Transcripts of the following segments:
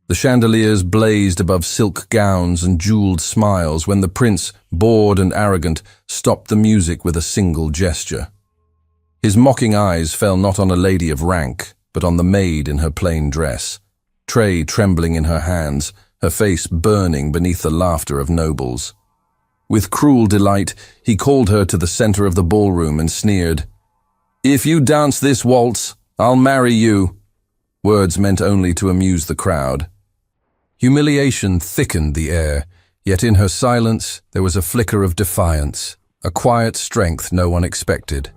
The chandeliers blazed above silk gowns and jeweled smiles when the prince, bored and arrogant, stopped the music with a single gesture. His mocking eyes fell not on a lady of rank, but on the maid in her plain dress, tray trembling in her hands, her face burning beneath the laughter of nobles. With cruel delight, he called her to the center of the ballroom and sneered, "If you dance this waltz, I'll marry you." Words meant only to amuse the crowd. Humiliation thickened the air, yet in her silence there was a flicker of defiance, a quiet strength no one expected.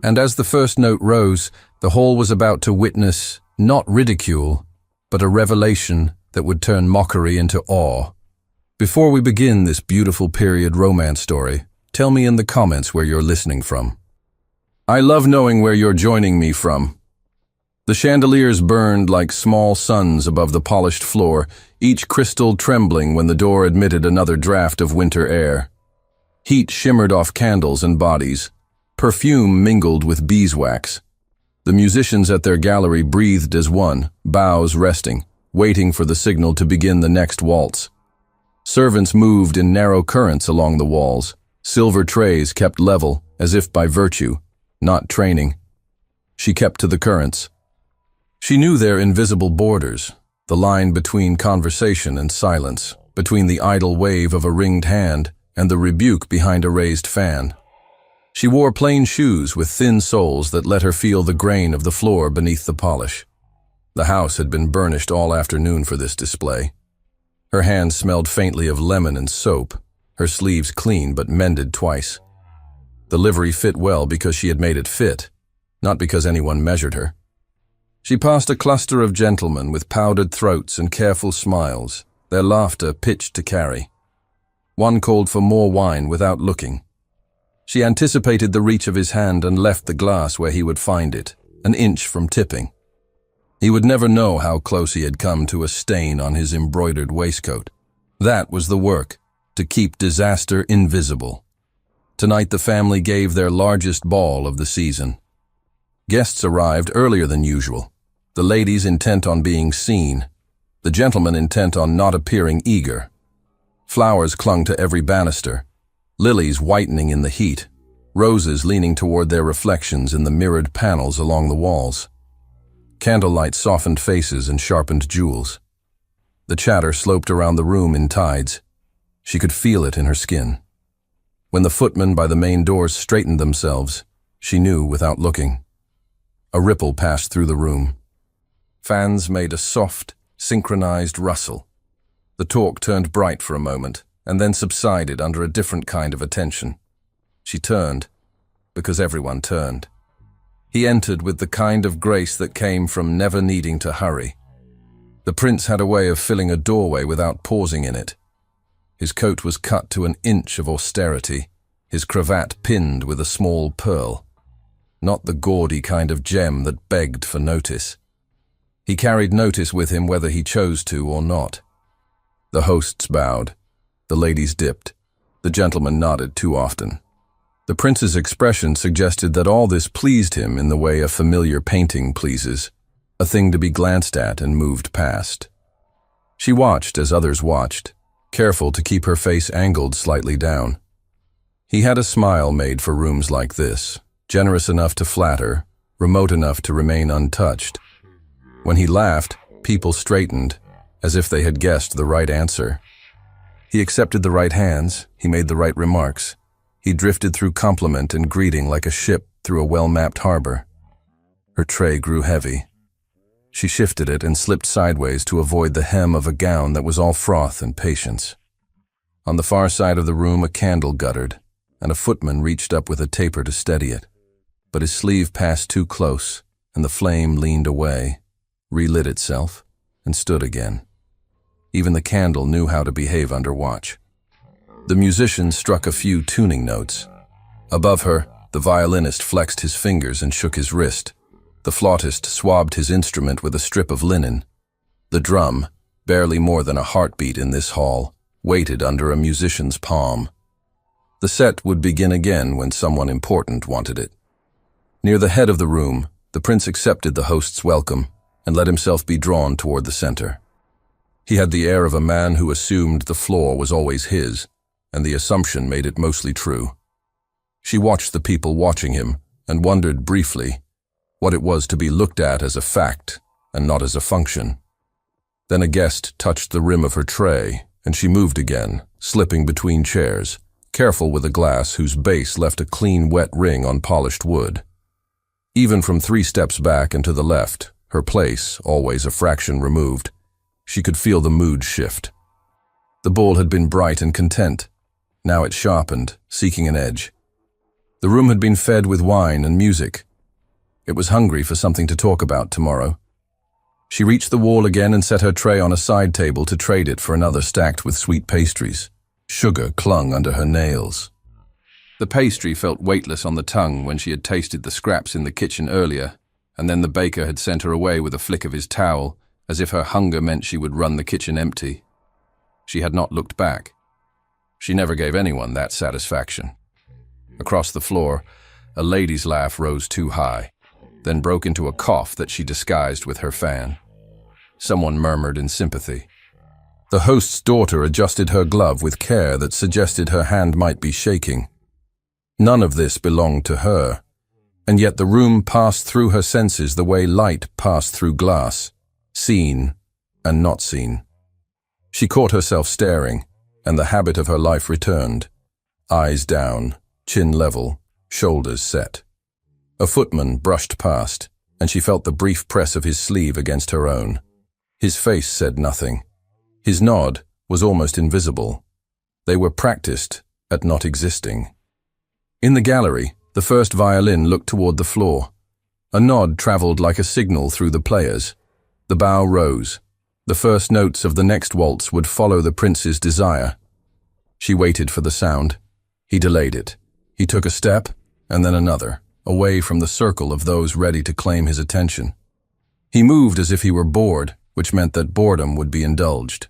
And as the first note rose, the hall was about to witness not ridicule, but a revelation that would turn mockery into awe. Before we begin this beautiful period romance story, tell me in the comments where you're listening from. I love knowing where you're joining me from. The chandeliers burned like small suns above the polished floor, each crystal trembling when the door admitted another draft of winter air. Heat shimmered off candles and bodies. Perfume mingled with beeswax. The musicians at their gallery breathed as one, bows resting, waiting for the signal to begin the next waltz. Servants moved in narrow currents along the walls, silver trays kept level, as if by virtue, not training. She kept to the currents. She knew their invisible borders, the line between conversation and silence, between the idle wave of a ringed hand and the rebuke behind a raised fan. She wore plain shoes with thin soles that let her feel the grain of the floor beneath the polish. The house had been burnished all afternoon for this display. Her hands smelled faintly of lemon and soap, her sleeves clean but mended twice. The livery fit well because she had made it fit, not because anyone measured her. She passed a cluster of gentlemen with powdered throats and careful smiles, their laughter pitched to carry. One called for more wine without looking. She anticipated the reach of his hand and left the glass where he would find it, an inch from tipping. He would never know how close he had come to a stain on his embroidered waistcoat. That was the work, to keep disaster invisible. Tonight the family gave their largest ball of the season. Guests arrived earlier than usual, the ladies intent on being seen, the gentlemen intent on not appearing eager. Flowers clung to every banister, lilies whitening in the heat, roses leaning toward their reflections in the mirrored panels along the walls. Candlelight softened faces and sharpened jewels. The chatter sloped around the room in tides. She could feel it in her skin. When the footmen by the main doors straightened themselves, she knew without looking. A ripple passed through the room. Fans made a soft, synchronized rustle. The talk turned bright for a moment, and then subsided under a different kind of attention. She turned, because everyone turned. He entered with the kind of grace that came from never needing to hurry. The prince had a way of filling a doorway without pausing in it. His coat was cut to an inch of austerity, his cravat pinned with a small pearl. Not the gaudy kind of gem that begged for notice. He carried notice with him whether he chose to or not. The hosts bowed. The ladies dipped. The gentlemen nodded too often. The prince's expression suggested that all this pleased him in the way a familiar painting pleases, a thing to be glanced at and moved past. She watched as others watched, careful to keep her face angled slightly down. He had a smile made for rooms like this, generous enough to flatter, remote enough to remain untouched. When he laughed, people straightened, as if they had guessed the right answer. He accepted the right hands, he made the right remarks. He drifted through compliment and greeting like a ship through a well-mapped harbor. Her tray grew heavy. She shifted it and slipped sideways to avoid the hem of a gown that was all froth and patience. On the far side of the room a candle guttered, and a footman reached up with a taper to steady it. But his sleeve passed too close, and the flame leaned away, relit itself, and stood again. Even the candle knew how to behave under watch. The musician struck a few tuning notes. Above her, the violinist flexed his fingers and shook his wrist. The flautist swabbed his instrument with a strip of linen. The drum, barely more than a heartbeat in this hall, waited under a musician's palm. The set would begin again when someone important wanted it. Near the head of the room, the prince accepted the host's welcome and let himself be drawn toward the center. He had the air of a man who assumed the floor was always his, and the assumption made it mostly true. She watched the people watching him and wondered briefly what it was to be looked at as a fact and not as a function. Then a guest touched the rim of her tray, and she moved again, slipping between chairs, careful with a glass whose base left a clean, wet ring on polished wood. Even from 3 steps back and to the left, her place, always a fraction removed, she could feel the mood shift. The bowl had been bright and content. Now it sharpened, seeking an edge. The room had been fed with wine and music. It was hungry for something to talk about tomorrow. She reached the wall again and set her tray on a side table to trade it for another stacked with sweet pastries. Sugar clung under her nails. The pastry felt weightless on the tongue when she had tasted the scraps in the kitchen earlier, and then the baker had sent her away with a flick of his towel, as if her hunger meant she would run the kitchen empty. She had not looked back. She never gave anyone that satisfaction. Across the floor, a lady's laugh rose too high, then broke into a cough that she disguised with her fan. Someone murmured in sympathy. The host's daughter adjusted her glove with care that suggested her hand might be shaking. None of this belonged to her, and yet the room passed through her senses the way light passed through glass, seen and not seen. She caught herself staring, and the habit of her life returned. Eyes down, chin level, shoulders set. A footman brushed past, and she felt the brief press of his sleeve against her own. His face said nothing. His nod was almost invisible. They were practiced at not existing. In the gallery, the first violin looked toward the floor. A nod traveled like a signal through the players. The bow rose. The first notes of the next waltz would follow the prince's desire. She waited for the sound. He delayed it. He took a step, and then another, away from the circle of those ready to claim his attention. He moved as if he were bored, which meant that boredom would be indulged.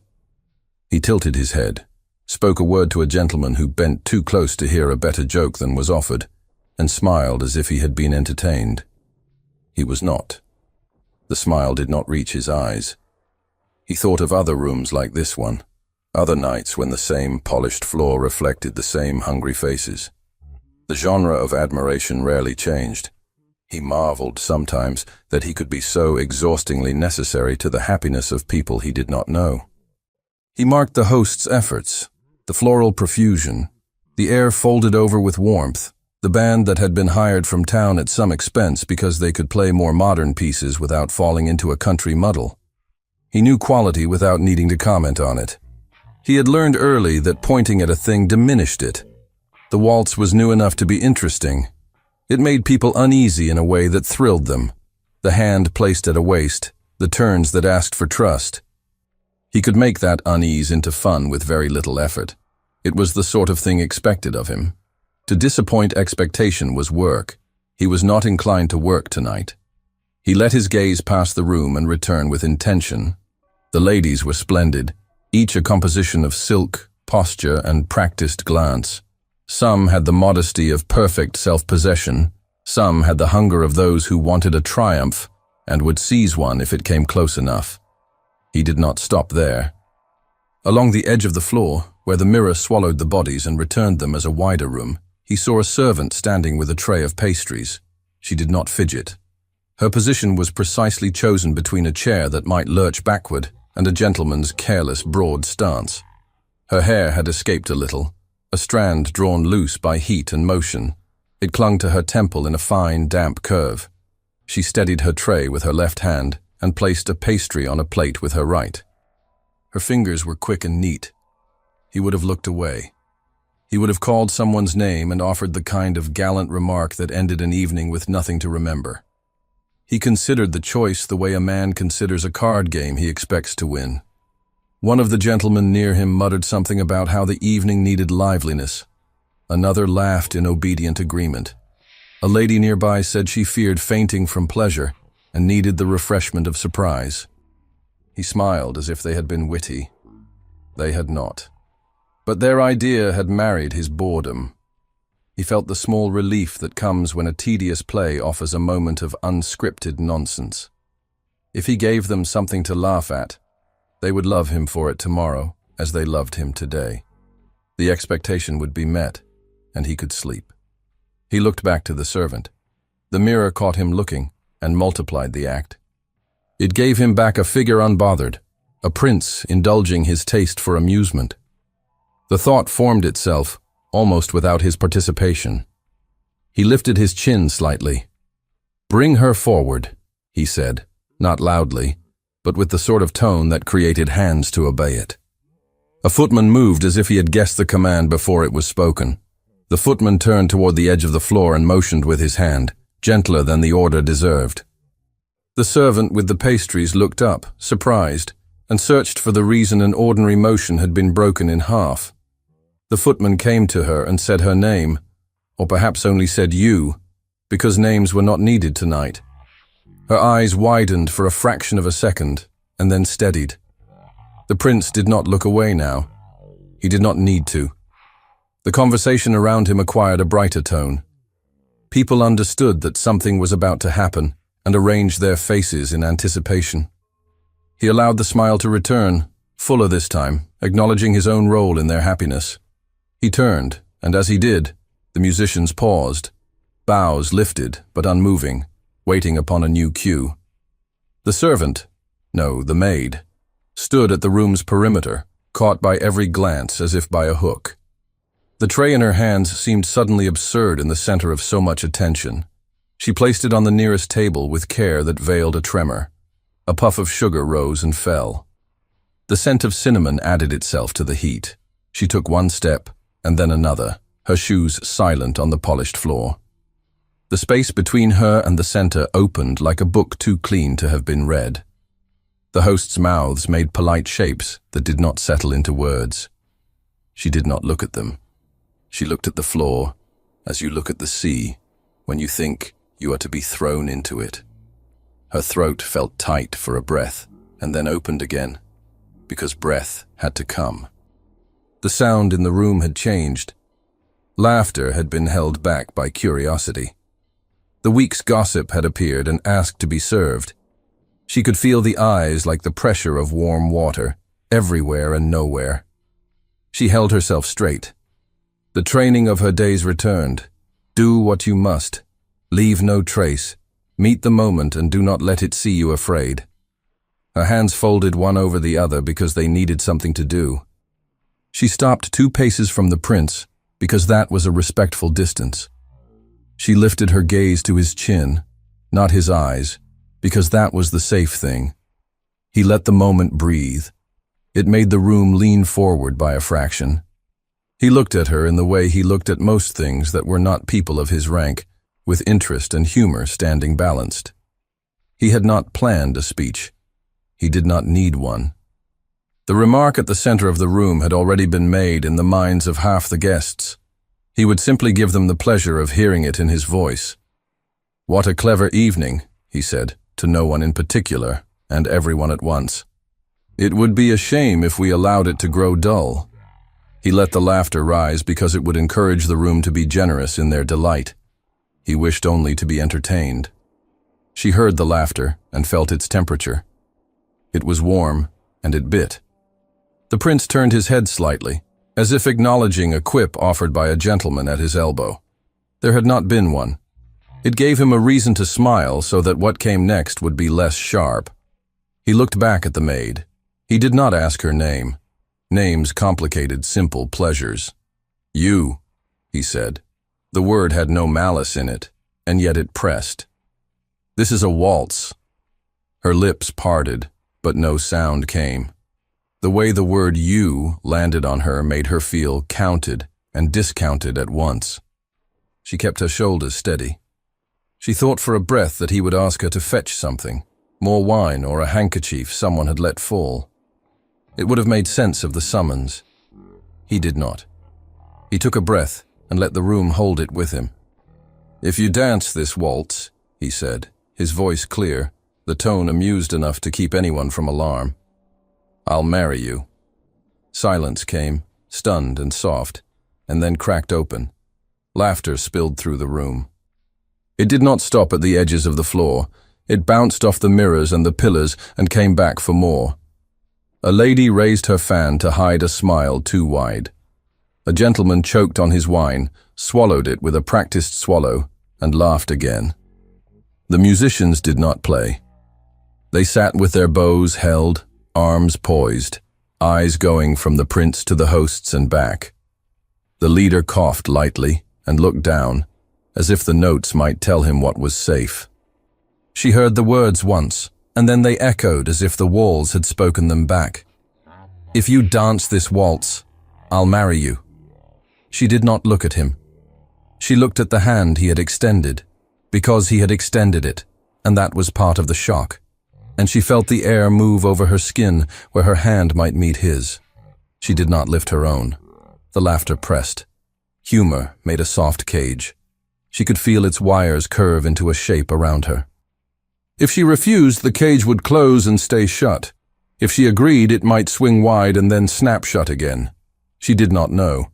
He tilted his head, spoke a word to a gentleman who bent too close to hear a better joke than was offered, and smiled as if he had been entertained. He was not. The smile did not reach his eyes. He thought of other rooms like this one, other nights when the same polished floor reflected the same hungry faces. The genre of admiration rarely changed. He marveled sometimes that he could be so exhaustingly necessary to the happiness of people he did not know. He marked the host's efforts, the floral profusion, the air folded over with warmth, the band that had been hired from town at some expense because they could play more modern pieces without falling into a country muddle. He knew quality without needing to comment on it. He had learned early that pointing at a thing diminished it. The waltz was new enough to be interesting. It made people uneasy in a way that thrilled them. The hand placed at a waist, the turns that asked for trust. He could make that unease into fun with very little effort. It was the sort of thing expected of him. To disappoint expectation was work. He was not inclined to work tonight. He let his gaze pass the room and return with intention. The ladies were splendid, each a composition of silk, posture, and practiced glance. Some had the modesty of perfect self-possession. Some had the hunger of those who wanted a triumph and would seize one if it came close enough. He did not stop there. Along the edge of the floor, where the mirror swallowed the bodies and returned them as a wider room, he saw a servant standing with a tray of pastries. She did not fidget. Her position was precisely chosen between a chair that might lurch backward and a gentleman's careless, broad stance. Her hair had escaped a little, a strand drawn loose by heat and motion. It clung to her temple in a fine, damp curve. She steadied her tray with her left hand and placed a pastry on a plate with her right. Her fingers were quick and neat. He would have looked away. He would have called someone's name and offered the kind of gallant remark that ended an evening with nothing to remember. He considered the choice the way a man considers a card game he expects to win. One of the gentlemen near him muttered something about how the evening needed liveliness. Another laughed in obedient agreement. A lady nearby said she feared fainting from pleasure and needed the refreshment of surprise. He smiled as if they had been witty. They had not. But their idea had married his boredom. He felt the small relief that comes when a tedious play offers a moment of unscripted nonsense. If he gave them something to laugh at, They would love him for it tomorrow, as they loved him today. The expectation would be met, and he could sleep. He looked back to the servant. The mirror caught him looking, and multiplied the act. It gave him back a figure unbothered, a prince indulging his taste for amusement. The thought formed itself, almost without his participation. He lifted his chin slightly. "Bring her forward," he said, not loudly, but with the sort of tone that created hands to obey it. A footman moved as if he had guessed the command before it was spoken. The footman turned toward the edge of the floor and motioned with his hand, gentler than the order deserved. The servant with the pastries looked up, surprised, and searched for the reason an ordinary motion had been broken in half. The footman came to her and said her name, or perhaps only said you, because names were not needed tonight. Her eyes widened for a fraction of a second, and then steadied. The prince did not look away now. He did not need to. The conversation around him acquired a brighter tone. People understood that something was about to happen and arranged their faces in anticipation. He allowed the smile to return, fuller this time, acknowledging his own role in their happiness. He turned, and as he did, the musicians paused, bows lifted but unmoving, waiting upon a new cue. The servant, no, the maid, stood at the room's perimeter, caught by every glance as if by a hook. The tray in her hands seemed suddenly absurd in the center of so much attention. She placed it on the nearest table with care that veiled a tremor. A puff of sugar rose and fell. The scent of cinnamon added itself to the heat. She took one step, and then another, her shoes silent on the polished floor. The space between her and the center opened like a book too clean to have been read. The hosts' mouths made polite shapes that did not settle into words. She did not look at them. She looked at the floor, as you look at the sea, when you think you are to be thrown into it. Her throat felt tight for a breath, and then opened again, because breath had to come. The sound in the room had changed. Laughter had been held back by curiosity. The week's gossip had appeared and asked to be served. She could feel the eyes like the pressure of warm water, everywhere and nowhere. She held herself straight. The training of her days returned. Do what you must. Leave no trace. Meet the moment and do not let it see you afraid. Her hands folded one over the other because they needed something to do. She stopped 2 paces from the prince because that was a respectful distance. She lifted her gaze to his chin, not his eyes, because that was the safe thing. He let the moment breathe. It made the room lean forward by a fraction. He looked at her in the way he looked at most things that were not people of his rank, with interest and humor standing balanced. He had not planned a speech. He did not need one. The remark at the center of the room had already been made in the minds of half the guests. He would simply give them the pleasure of hearing it in his voice. "What a clever evening," he said, to no one in particular, and everyone at once. "It would be a shame if we allowed it to grow dull." He let the laughter rise because it would encourage the room to be generous in their delight. He wished only to be entertained. She heard the laughter and felt its temperature. It was warm, and it bit. The prince turned his head slightly, as if acknowledging a quip offered by a gentleman at his elbow. There had not been one. It gave him a reason to smile so that what came next would be less sharp. He looked back at the maid. He did not ask her name. Names complicated simple pleasures. "You," he said. The word had no malice in it, and yet it pressed. "This is a waltz." Her lips parted, but no sound came. The way the word "you" landed on her made her feel counted and discounted at once. She kept her shoulders steady. She thought for a breath that he would ask her to fetch something, more wine or a handkerchief someone had let fall. It would have made sense of the summons. He did not. He took a breath and let the room hold it with him. "If you dance this waltz," he said, his voice clear, the tone amused enough to keep anyone from alarm, "I'll marry you." Silence came, stunned and soft, and then cracked open. Laughter spilled through the room. It did not stop at the edges of the floor. It bounced off the mirrors and the pillars and came back for more. A lady raised her fan to hide a smile too wide. A gentleman choked on his wine, swallowed it with a practiced swallow, and laughed again. The musicians did not play. They sat with their bows held, arms poised, eyes going from the prince to the hosts and back. The leader coughed lightly and looked down, as if the notes might tell him what was safe. She heard the words once, and then they echoed as if the walls had spoken them back. "If you dance this waltz, I'll marry you." She did not look at him. She looked at the hand he had extended, because he had extended it, and that was part of the shock. And she felt the air move over her skin where her hand might meet his. She did not lift her own. The laughter pressed. Humor made a soft cage. She could feel its wires curve into a shape around her. If she refused, the cage would close and stay shut. If she agreed, it might swing wide and then snap shut again. She did not know.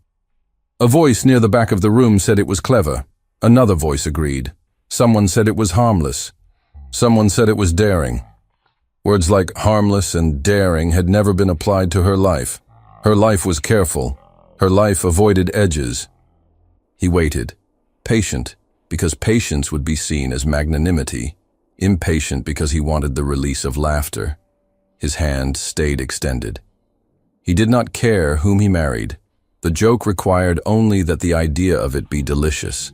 A voice near the back of the room said it was clever. Another voice agreed. Someone said it was harmless. Someone said it was daring. Words like harmless and daring had never been applied to her life. Her life was careful. Her life avoided edges. He waited, patient, because patience would be seen as magnanimity, impatient because he wanted the release of laughter. His hand stayed extended. He did not care whom he married. The joke required only that the idea of it be delicious.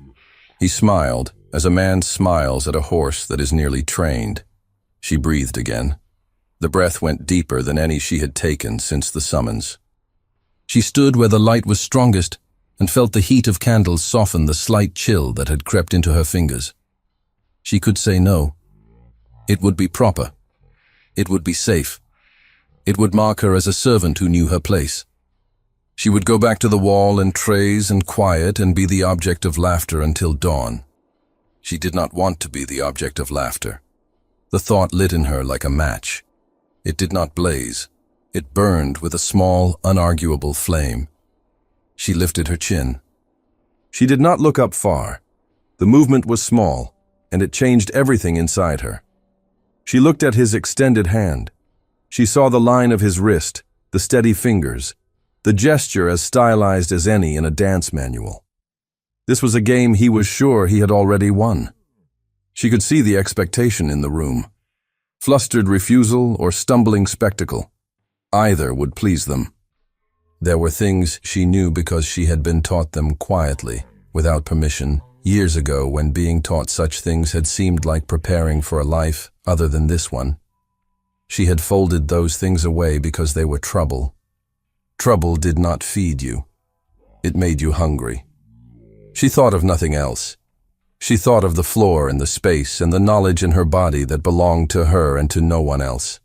He smiled, as a man smiles at a horse that is nearly trained. She breathed again. The breath went deeper than any she had taken since the summons. She stood where the light was strongest and felt the heat of candles soften the slight chill that had crept into her fingers. She could say no. It would be proper. It would be safe. It would mark her as a servant who knew her place. She would go back to the wall and trays and quiet and be the object of laughter until dawn. She did not want to be the object of laughter. The thought lit in her like a match. It did not blaze. It burned with a small, unarguable flame. She lifted her chin. She did not look up far. The movement was small, and it changed everything inside her. She looked at his extended hand. She saw the line of his wrist, the steady fingers, the gesture as stylized as any in a dance manual. This was a game he was sure he had already won. She could see the expectation in the room. Flustered refusal or stumbling spectacle. Either would please them. There were things she knew because she had been taught them quietly, without permission, years ago when being taught such things had seemed like preparing for a life other than this one. She had folded those things away because they were trouble. Trouble did not feed you. It made you hungry. She thought of nothing else. She thought of the floor and the space and the knowledge in her body that belonged to her and to no one else.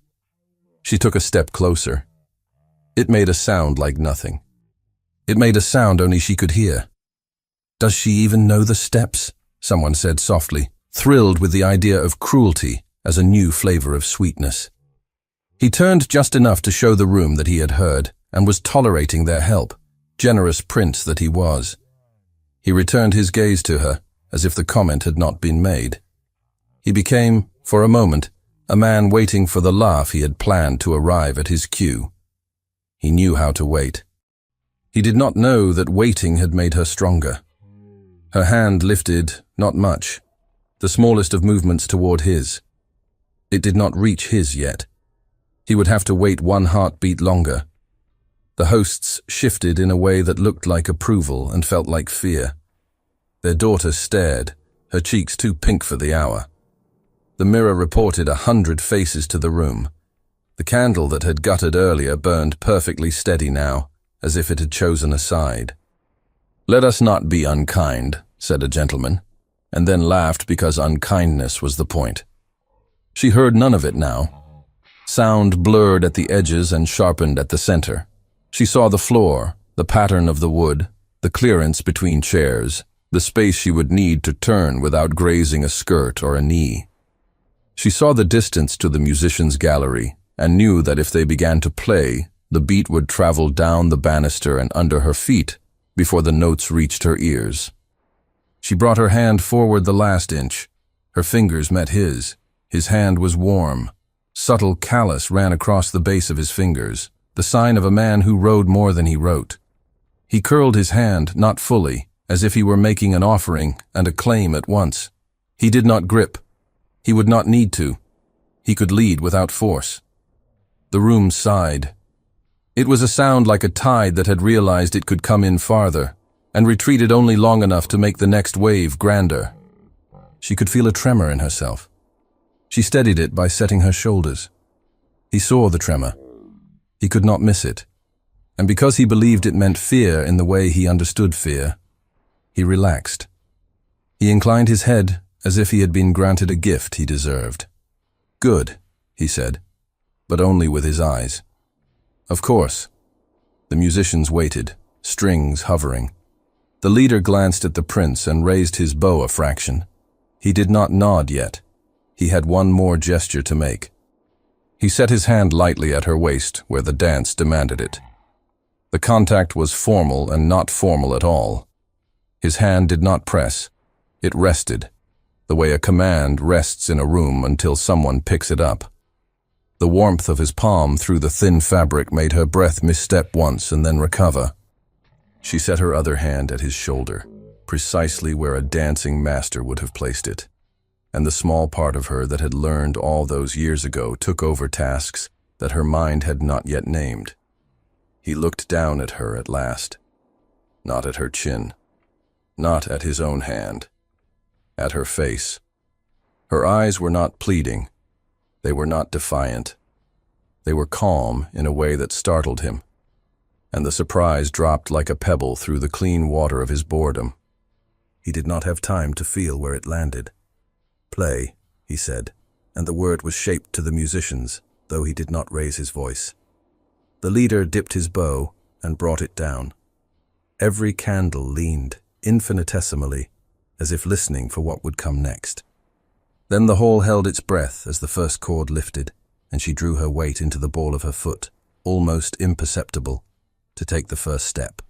She took a step closer. It made a sound like nothing. It made a sound only she could hear. "Does she even know the steps?" someone said softly, thrilled with the idea of cruelty as a new flavor of sweetness. He turned just enough to show the room that he had heard and was tolerating their help, generous prince that he was. He returned his gaze to her, as if the comment had not been made. He became, for a moment, a man waiting for the laugh he had planned to arrive at his cue. He knew how to wait. He did not know that waiting had made her stronger. Her hand lifted, not much, the smallest of movements toward his. It did not reach his yet. He would have to wait one heartbeat longer. The hosts shifted in a way that looked like approval and felt like fear. Their daughter stared, her cheeks too pink for the hour. The mirror reported 100 faces to the room. The candle that had guttered earlier burned perfectly steady now, as if it had chosen a side. "Let us not be unkind," said a gentleman, and then laughed because unkindness was the point. She heard none of it now. Sound blurred at the edges and sharpened at the center. She saw the floor, the pattern of the wood, the clearance between chairs, the space she would need to turn without grazing a skirt or a knee. She saw the distance to the musicians' gallery and knew that if they began to play, the beat would travel down the banister and under her feet before the notes reached her ears. She brought her hand forward the last inch. Her fingers met his. His hand was warm. Subtle callus ran across the base of his fingers, the sign of a man who wrote more than he wrote. He curled his hand, not fully, as if he were making an offering and a claim at once. He did not grip. He would not need to. He could lead without force. The room sighed. It was a sound like a tide that had realized it could come in farther, and retreated only long enough to make the next wave grander. She could feel a tremor in herself. She steadied it by setting her shoulders. He saw the tremor. He could not miss it. And because he believed it meant fear in the way he understood fear, he relaxed. He inclined his head as if he had been granted a gift he deserved. "Good," he said, but only with his eyes. "Of course." The musicians waited, strings hovering. The leader glanced at the prince and raised his bow a fraction. He did not nod yet. He had one more gesture to make. He set his hand lightly at her waist where the dance demanded it. The contact was formal and not formal at all. His hand did not press. It rested, the way a command rests in a room until someone picks it up. The warmth of his palm through the thin fabric made her breath misstep once and then recover. She set her other hand at his shoulder, precisely where a dancing master would have placed it. And the small part of her that had learned all those years ago took over tasks that her mind had not yet named. He looked down at her at last. Not at her chin. Not at his own hand. At her face. Her eyes were not pleading. They were not defiant. They were calm in a way that startled him. And the surprise dropped like a pebble through the clean water of his boredom. He did not have time to feel where it landed. "Play," he said, and the word was shaped to the musicians, though he did not raise his voice. The leader dipped his bow and brought it down. Every candle leaned, infinitesimally, as if listening for what would come next. Then the whole held its breath as the first chord lifted, and she drew her weight into the ball of her foot, almost imperceptible, to take the first step.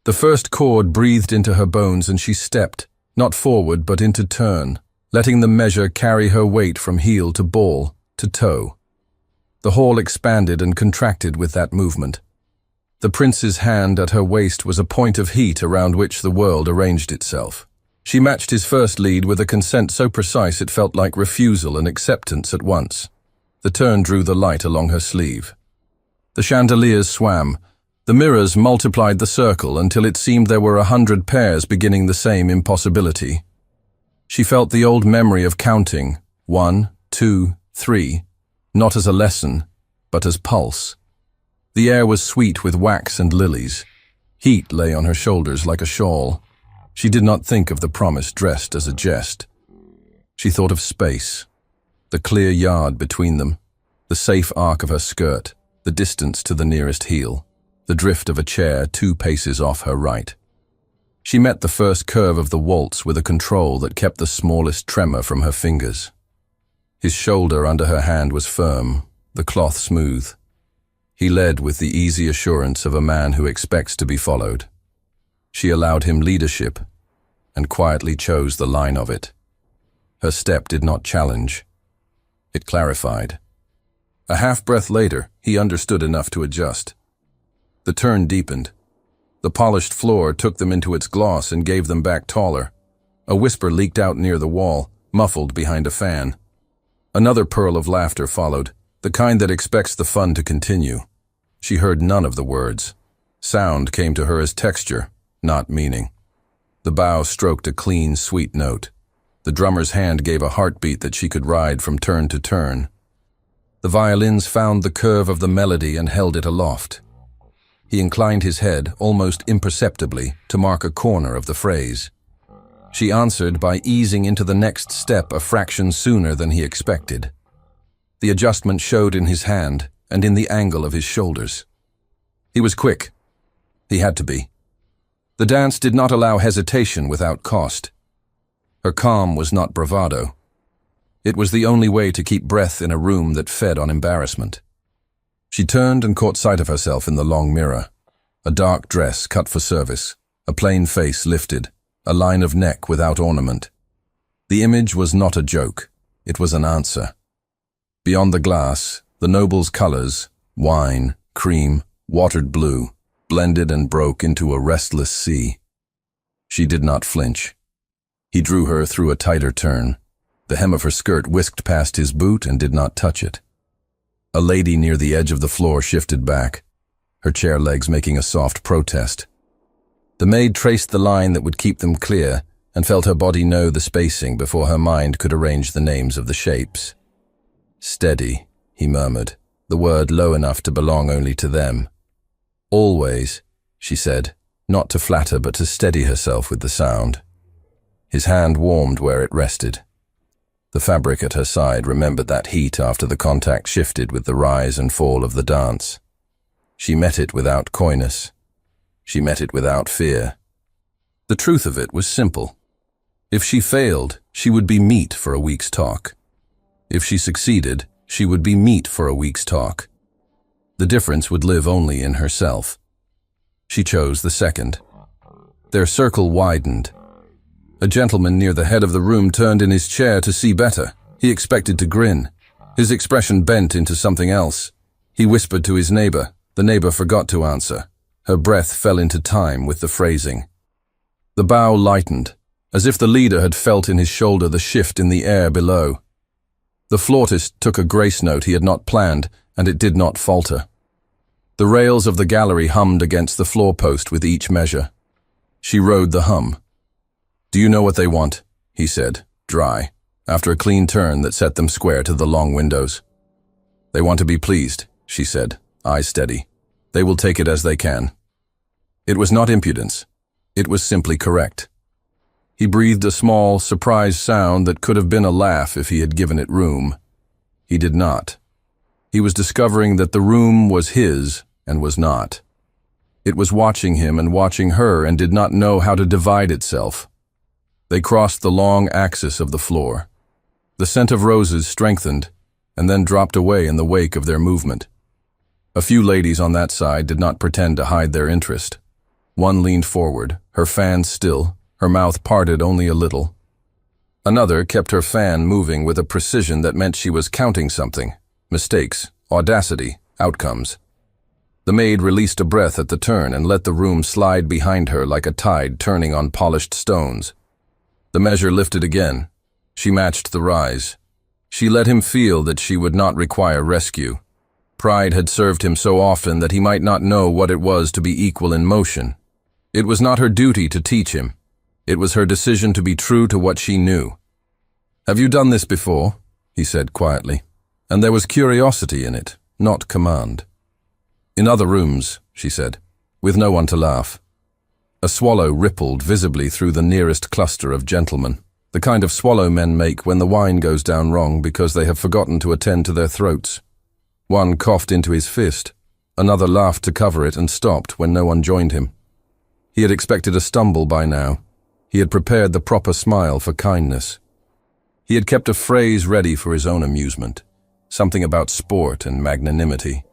The first chord breathed into her bones and she stepped, not forward but into turn, letting the measure carry her weight from heel to ball to toe. The hall expanded and contracted with that movement. The prince's hand at her waist was a point of heat around which the world arranged itself. She matched his first lead with a consent so precise it felt like refusal and acceptance at once. The turn drew the light along her sleeve. The chandeliers swam. The mirrors multiplied the circle until it seemed there were 100 pairs beginning the same impossibility. She felt the old memory of counting, 1, 2, 3, not as a lesson, but as pulse. The air was sweet with wax and lilies. Heat lay on her shoulders like a shawl. She did not think of the promise dressed as a jest. She thought of space, the clear yard between them, the safe arc of her skirt, the distance to the nearest heel, the drift of a chair 2 paces off her right. She met the first curve of the waltz with a control that kept the smallest tremor from her fingers. His shoulder under her hand was firm, the cloth smooth. He led with the easy assurance of a man who expects to be followed. She allowed him leadership and quietly chose the line of it. Her step did not challenge. It clarified. A half-breath later, he understood enough to adjust. The turn deepened. The polished floor took them into its gloss and gave them back taller. A whisper leaked out near the wall, muffled behind a fan. Another pearl of laughter followed, the kind that expects the fun to continue. She heard none of the words. Sound came to her as texture, not meaning. The bow stroked a clean, sweet note. The drummer's hand gave a heartbeat that she could ride from turn to turn. The violins found the curve of the melody and held it aloft. He inclined his head, almost imperceptibly, to mark a corner of the phrase. She answered by easing into the next step a fraction sooner than he expected. The adjustment showed in his hand and in the angle of his shoulders. He was quick. He had to be. The dance did not allow hesitation without cost. Her calm was not bravado. It was the only way to keep breath in a room that fed on embarrassment. She turned and caught sight of herself in the long mirror. A dark dress cut for service, a plain face lifted, a line of neck without ornament. The image was not a joke. It was an answer. Beyond the glass, the noble's colors, wine, cream, watered blue, blended and broke into a restless sea. She did not flinch. He drew her through a tighter turn. The hem of her skirt whisked past his boot and did not touch it. A lady near the edge of the floor shifted back, her chair legs making a soft protest. The maid traced the line that would keep them clear and felt her body know the spacing before her mind could arrange the names of the shapes. Steady, he murmured, the word low enough to belong only to them. Always, she said, not to flatter but to steady herself with the sound. His hand warmed where it rested. The fabric at her side remembered that heat after the contact shifted with the rise and fall of the dance. She met it without coyness. She met it without fear. The truth of it was simple. If she failed, she would be meat for a week's talk. If she succeeded, she would be meat for a week's talk. The difference would live only in herself. She chose the second. Their circle widened. A gentleman near the head of the room turned in his chair to see better. He expected to grin. His expression bent into something else. He whispered to his neighbor. The neighbor forgot to answer. Her breath fell into time with the phrasing. The bow lightened, as if the leader had felt in his shoulder the shift in the air below. The flautist took a grace note he had not planned, and it did not falter. The rails of the gallery hummed against the floor post with each measure. She rode the hum. "Do you know what they want?" he said, dry, after a clean turn that set them square to the long windows. "They want to be pleased," she said, eyes steady. "They will take it as they can." It was not impudence. It was simply correct. He breathed a small, surprised sound that could have been a laugh if he had given it room. He did not. He was discovering that the room was his and was not. It was watching him and watching her and did not know how to divide itself. They crossed the long axis of the floor. The scent of roses strengthened and then dropped away in the wake of their movement. A few ladies on that side did not pretend to hide their interest. One leaned forward, her fan still, her mouth parted only a little. Another kept her fan moving with a precision that meant she was counting something: mistakes, audacity, outcomes. The maid released a breath at the turn and let the room slide behind her like a tide turning on polished stones. The measure lifted again. She matched the rise. She let him feel that she would not require rescue. Pride had served him so often that he might not know what it was to be equal in motion. It was not her duty to teach him. It was her decision to be true to what she knew. "Have you done this before?" he said quietly, and there was curiosity in it, not command. "In other rooms," she said, with no one to laugh. A swallow rippled visibly through the nearest cluster of gentlemen, the kind of swallow men make when the wine goes down wrong because they have forgotten to attend to their throats. One coughed into his fist, another laughed to cover it and stopped when no one joined him. He had expected a stumble by now. He had prepared the proper smile for kindness. He had kept a phrase ready for his own amusement, something about sport and magnanimity.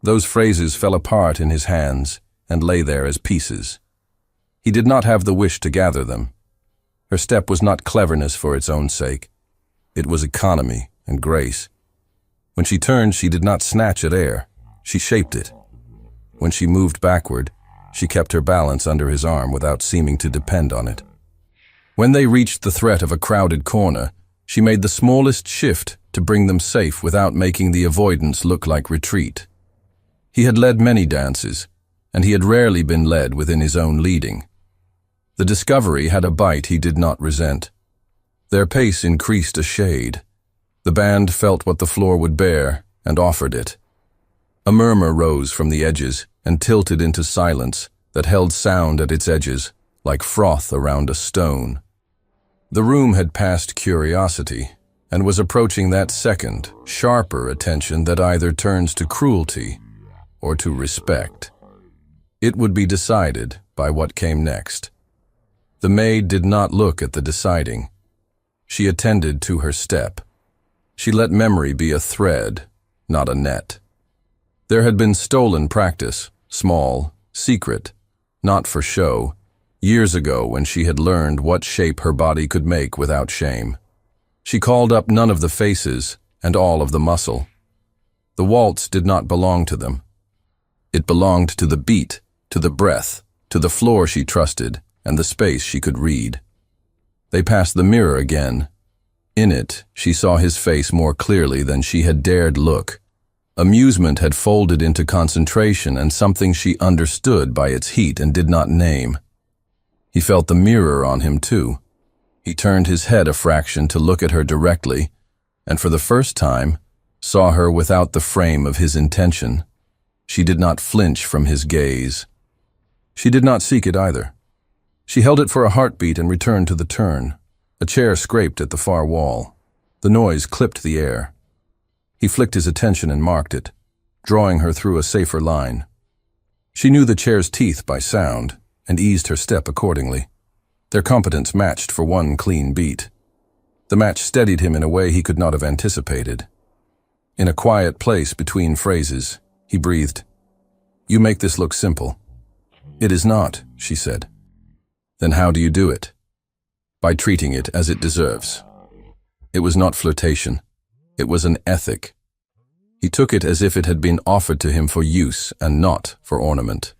Those phrases fell apart in his hands and lay there as pieces. He did not have the wish to gather them. Her step was not cleverness for its own sake. It was economy and grace. When she turned, she did not snatch at air. She shaped it. When she moved backward, she kept her balance under his arm without seeming to depend on it. When they reached the threat of a crowded corner, she made the smallest shift to bring them safe without making the avoidance look like retreat. He had led many dances, and he had rarely been led within his own leading. The discovery had a bite he did not resent. Their pace increased a shade. The band felt what the floor would bear and offered it. A murmur rose from the edges and tilted into silence that held sound at its edges, like froth around a stone. The room had passed curiosity and was approaching that second, sharper attention that either turns to cruelty or to respect. It would be decided by what came next. The maid did not look at the deciding. She attended to her step. She let memory be a thread, not a net. There had been stolen practice, small, secret, not for show, years ago when she had learned what shape her body could make without shame. She called up none of the faces and all of the muscle. The waltz did not belong to them. It belonged to the beat, to the breath, to the floor she trusted, and the space she could read. They passed the mirror again. In it, she saw his face more clearly than she had dared look. Amusement had folded into concentration and something she understood by its heat and did not name. He felt the mirror on him too. He turned his head a fraction to look at her directly, and for the first time, saw her without the frame of his intention. She did not flinch from his gaze. She did not seek it either. She held it for a heartbeat and returned to the turn. A chair scraped at the far wall. The noise clipped the air. He flicked his attention and marked it, drawing her through a safer line. She knew the chair's teeth by sound and eased her step accordingly. Their competence matched for one clean beat. The match steadied him in a way he could not have anticipated. In a quiet place between phrases, he breathed, "You make this look simple." "It is not," she said. "Then how do you do it?" "By treating it as it deserves." It was not flirtation. It was an ethic. He took it as if it had been offered to him for use and not for ornament.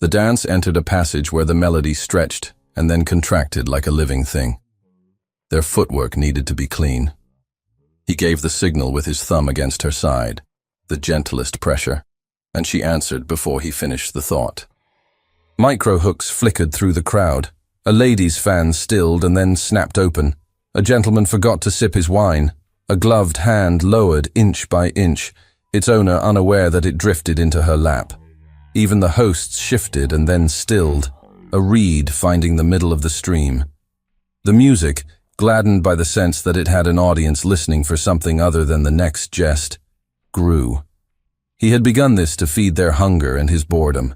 The dance entered a passage where the melody stretched and then contracted like a living thing. Their footwork needed to be clean. He gave the signal with his thumb against her side, the gentlest pressure, and she answered before he finished the thought. Micro-hooks flickered through the crowd. A lady's fan stilled and then snapped open. A gentleman forgot to sip his wine. A gloved hand lowered inch by inch, its owner unaware that it drifted into her lap. Even the hosts shifted and then stilled, a reed finding the middle of the stream. The music, gladdened by the sense that it had an audience listening for something other than the next jest, grew. He had begun this to feed their hunger and his boredom.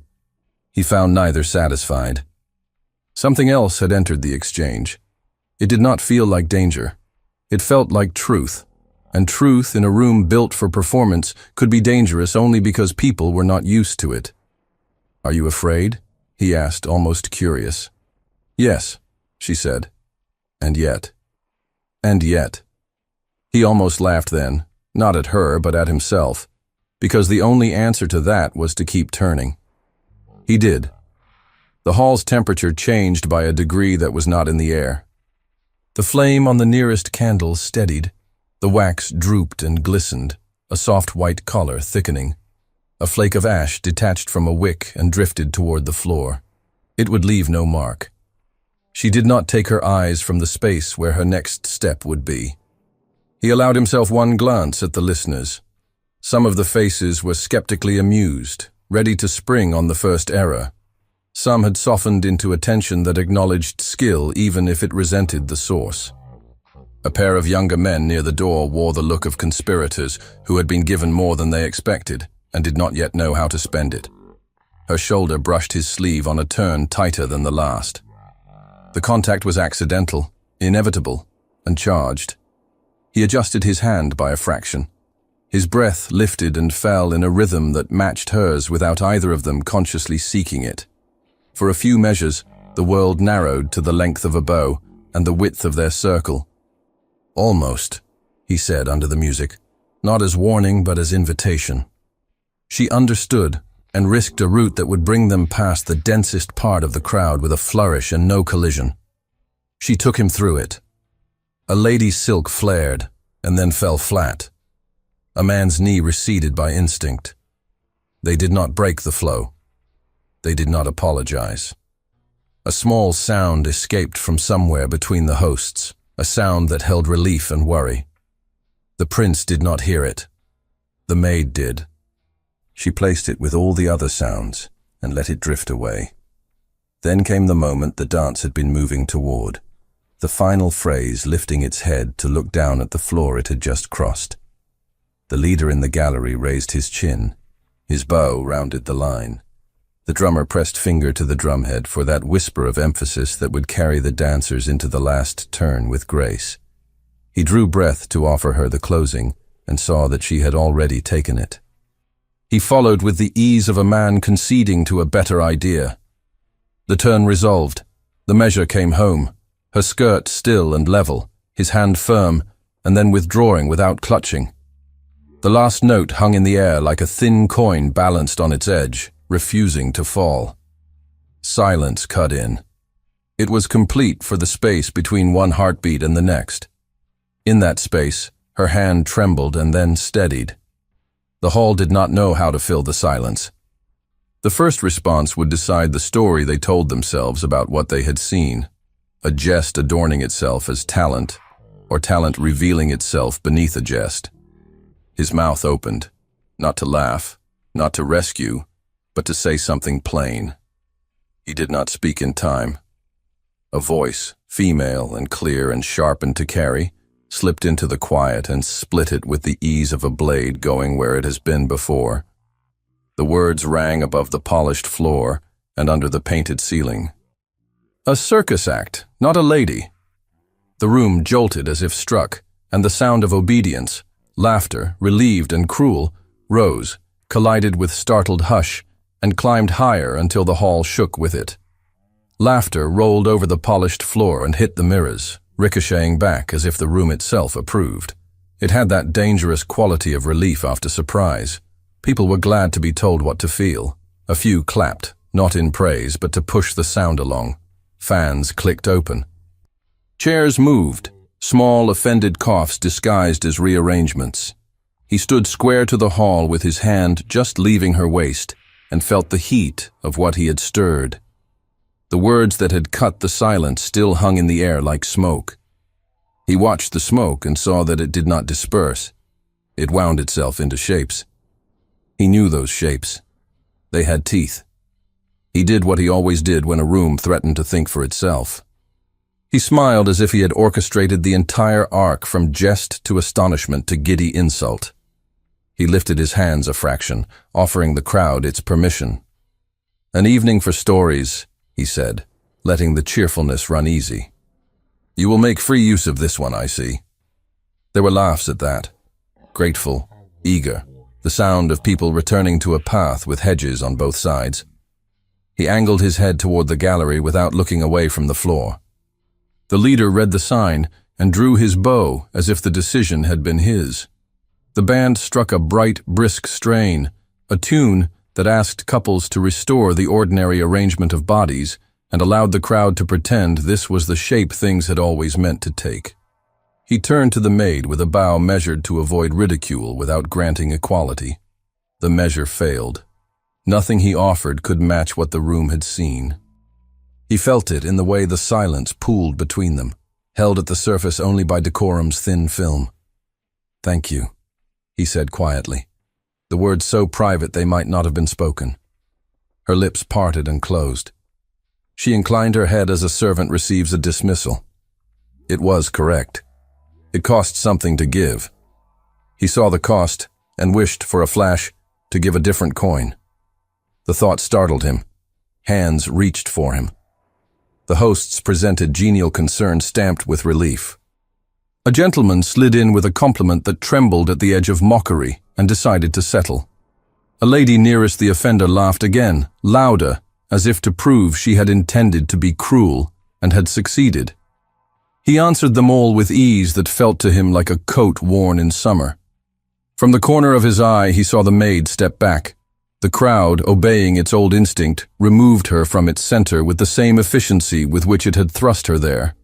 He found neither satisfied. Something else had entered the exchange. It did not feel like danger. It felt like truth, and truth in a room built for performance could be dangerous only because people were not used to it. "Are you afraid?" he asked, almost curious. "Yes," she said. "And yet." "And yet." He almost laughed then, not at her but at himself, because the only answer to that was to keep turning. He did. The hall's temperature changed by a degree that was not in the air. The flame on the nearest candle steadied. The wax drooped and glistened, a soft white color thickening. A flake of ash detached from a wick and drifted toward the floor. It would leave no mark. She did not take her eyes from the space where her next step would be. He allowed himself one glance at the listeners. Some of the faces were skeptically amused, ready to spring on the first error. Some had softened into attention that acknowledged skill even if it resented the source. A pair of younger men near the door wore the look of conspirators who had been given more than they expected and did not yet know how to spend it. Her shoulder brushed his sleeve on a turn tighter than the last. The contact was accidental, inevitable, and charged. He adjusted his hand by a fraction. His breath lifted and fell in a rhythm that matched hers without either of them consciously seeking it. For a few measures, the world narrowed to the length of a bow and the width of their circle. "Almost," he said under the music, not as warning but as invitation. She understood and risked a route that would bring them past the densest part of the crowd with a flourish and no collision. She took him through it. A lady's silk flared and then fell flat. A man's knee receded by instinct. They did not break the flow. They did not apologize. A small sound escaped from somewhere between the hosts, a sound that held relief and worry. The prince did not hear it. The maid did. She placed it with all the other sounds and let it drift away. Then came the moment the dance had been moving toward, the final phrase lifting its head to look down at the floor it had just crossed. The leader in the gallery raised his chin. His bow rounded the line. The drummer pressed finger to the drumhead for that whisper of emphasis that would carry the dancers into the last turn with grace. He drew breath to offer her the closing and saw that she had already taken it. He followed with the ease of a man conceding to a better idea. The turn resolved. The measure came home, her skirt still and level, his hand firm, and then withdrawing without clutching. The last note hung in the air like a thin coin balanced on its edge, refusing to fall. Silence cut in. It was complete for the space between one heartbeat and the next. In that space, her hand trembled and then steadied. The hall did not know how to fill the silence. The first response would decide the story they told themselves about what they had seen, a jest adorning itself as talent, or talent revealing itself beneath a jest. His mouth opened, not to laugh, not to rescue, but to say something plain. He did not speak in time. A voice, female and clear and sharpened to carry, slipped into the quiet and split it with the ease of a blade going where it has been before. The words rang above the polished floor and under the painted ceiling. A circus act, not a lady. The room jolted as if struck, and the sound of obedience, laughter, relieved and cruel, rose, collided with startled hush, and climbed higher until the hall shook with it. Laughter rolled over the polished floor and hit the mirrors, ricocheting back as if the room itself approved. It had that dangerous quality of relief after surprise. People were glad to be told what to feel. A few clapped, not in praise, but to push the sound along. Fans clicked open. Chairs moved, small offended coughs disguised as rearrangements. He stood square to the hall with his hand just leaving her waist and felt the heat of what he had stirred. The words that had cut the silence still hung in the air like smoke. He watched the smoke and saw that it did not disperse. It wound itself into shapes. He knew those shapes. They had teeth. He did what he always did when a room threatened to think for itself. He smiled as if he had orchestrated the entire arc from jest to astonishment to giddy insult. He lifted his hands a fraction, offering the crowd its permission. An evening for stories, he said, letting the cheerfulness run easy. You will make free use of this one, I see. There were laughs at that. Grateful, eager, the sound of people returning to a path with hedges on both sides. He angled his head toward the gallery without looking away from the floor. The leader read the sign and drew his bow as if the decision had been his. The band struck a bright, brisk strain, a tune that asked couples to restore the ordinary arrangement of bodies and allowed the crowd to pretend this was the shape things had always meant to take. He turned to the maid with a bow measured to avoid ridicule without granting equality. The measure failed. Nothing he offered could match what the room had seen. He felt it in the way the silence pooled between them, held at the surface only by decorum's thin film. Thank you, he said quietly, the words so private they might not have been spoken. Her lips parted and closed. She inclined her head as a servant receives a dismissal. It was correct. It cost something to give. He saw the cost and wished for a flash to give a different coin. The thought startled him. Hands reached for him. The hosts presented genial concern stamped with relief. A gentleman slid in with a compliment that trembled at the edge of mockery and decided to settle. A lady nearest the offender laughed again, louder, as if to prove she had intended to be cruel and had succeeded. He answered them all with ease that felt to him like a coat worn in summer. From the corner of his eye he saw the maid step back. The crowd, obeying its old instinct, removed her from its center with the same efficiency with which it had thrust her there.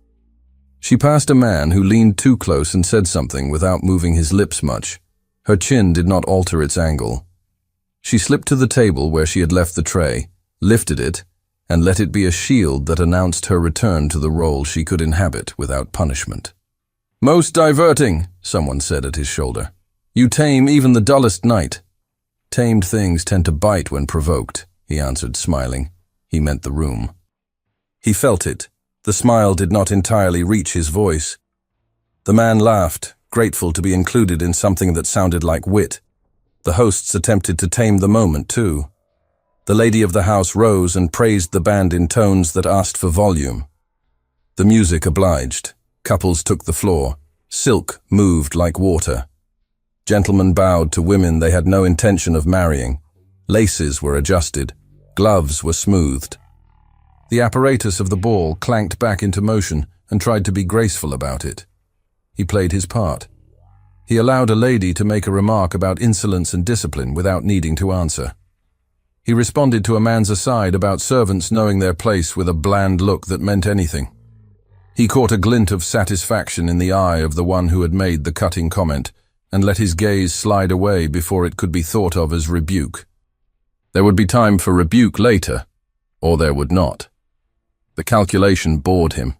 She passed a man who leaned too close and said something without moving his lips much. Her chin did not alter its angle. She slipped to the table where she had left the tray, lifted it, and let it be a shield that announced her return to the role she could inhabit without punishment. Most diverting, someone said at his shoulder. You tame even the dullest night. Tamed things tend to bite when provoked, he answered, smiling. He meant the room. He felt it. The smile did not entirely reach his voice. The man laughed, grateful to be included in something that sounded like wit. The hosts attempted to tame the moment, too. The lady of the house rose and praised the band in tones that asked for volume. The music obliged. Couples took the floor. Silk moved like water. Gentlemen bowed to women they had no intention of marrying. Laces were adjusted. Gloves were smoothed. The apparatus of the ball clanked back into motion and tried to be graceful about it. He played his part. He allowed a lady to make a remark about insolence and discipline without needing to answer. He responded to a man's aside about servants knowing their place with a bland look that meant anything. He caught a glint of satisfaction in the eye of the one who had made the cutting comment, and let his gaze slide away before it could be thought of as rebuke. There would be time for rebuke later, or there would not. The calculation bored him.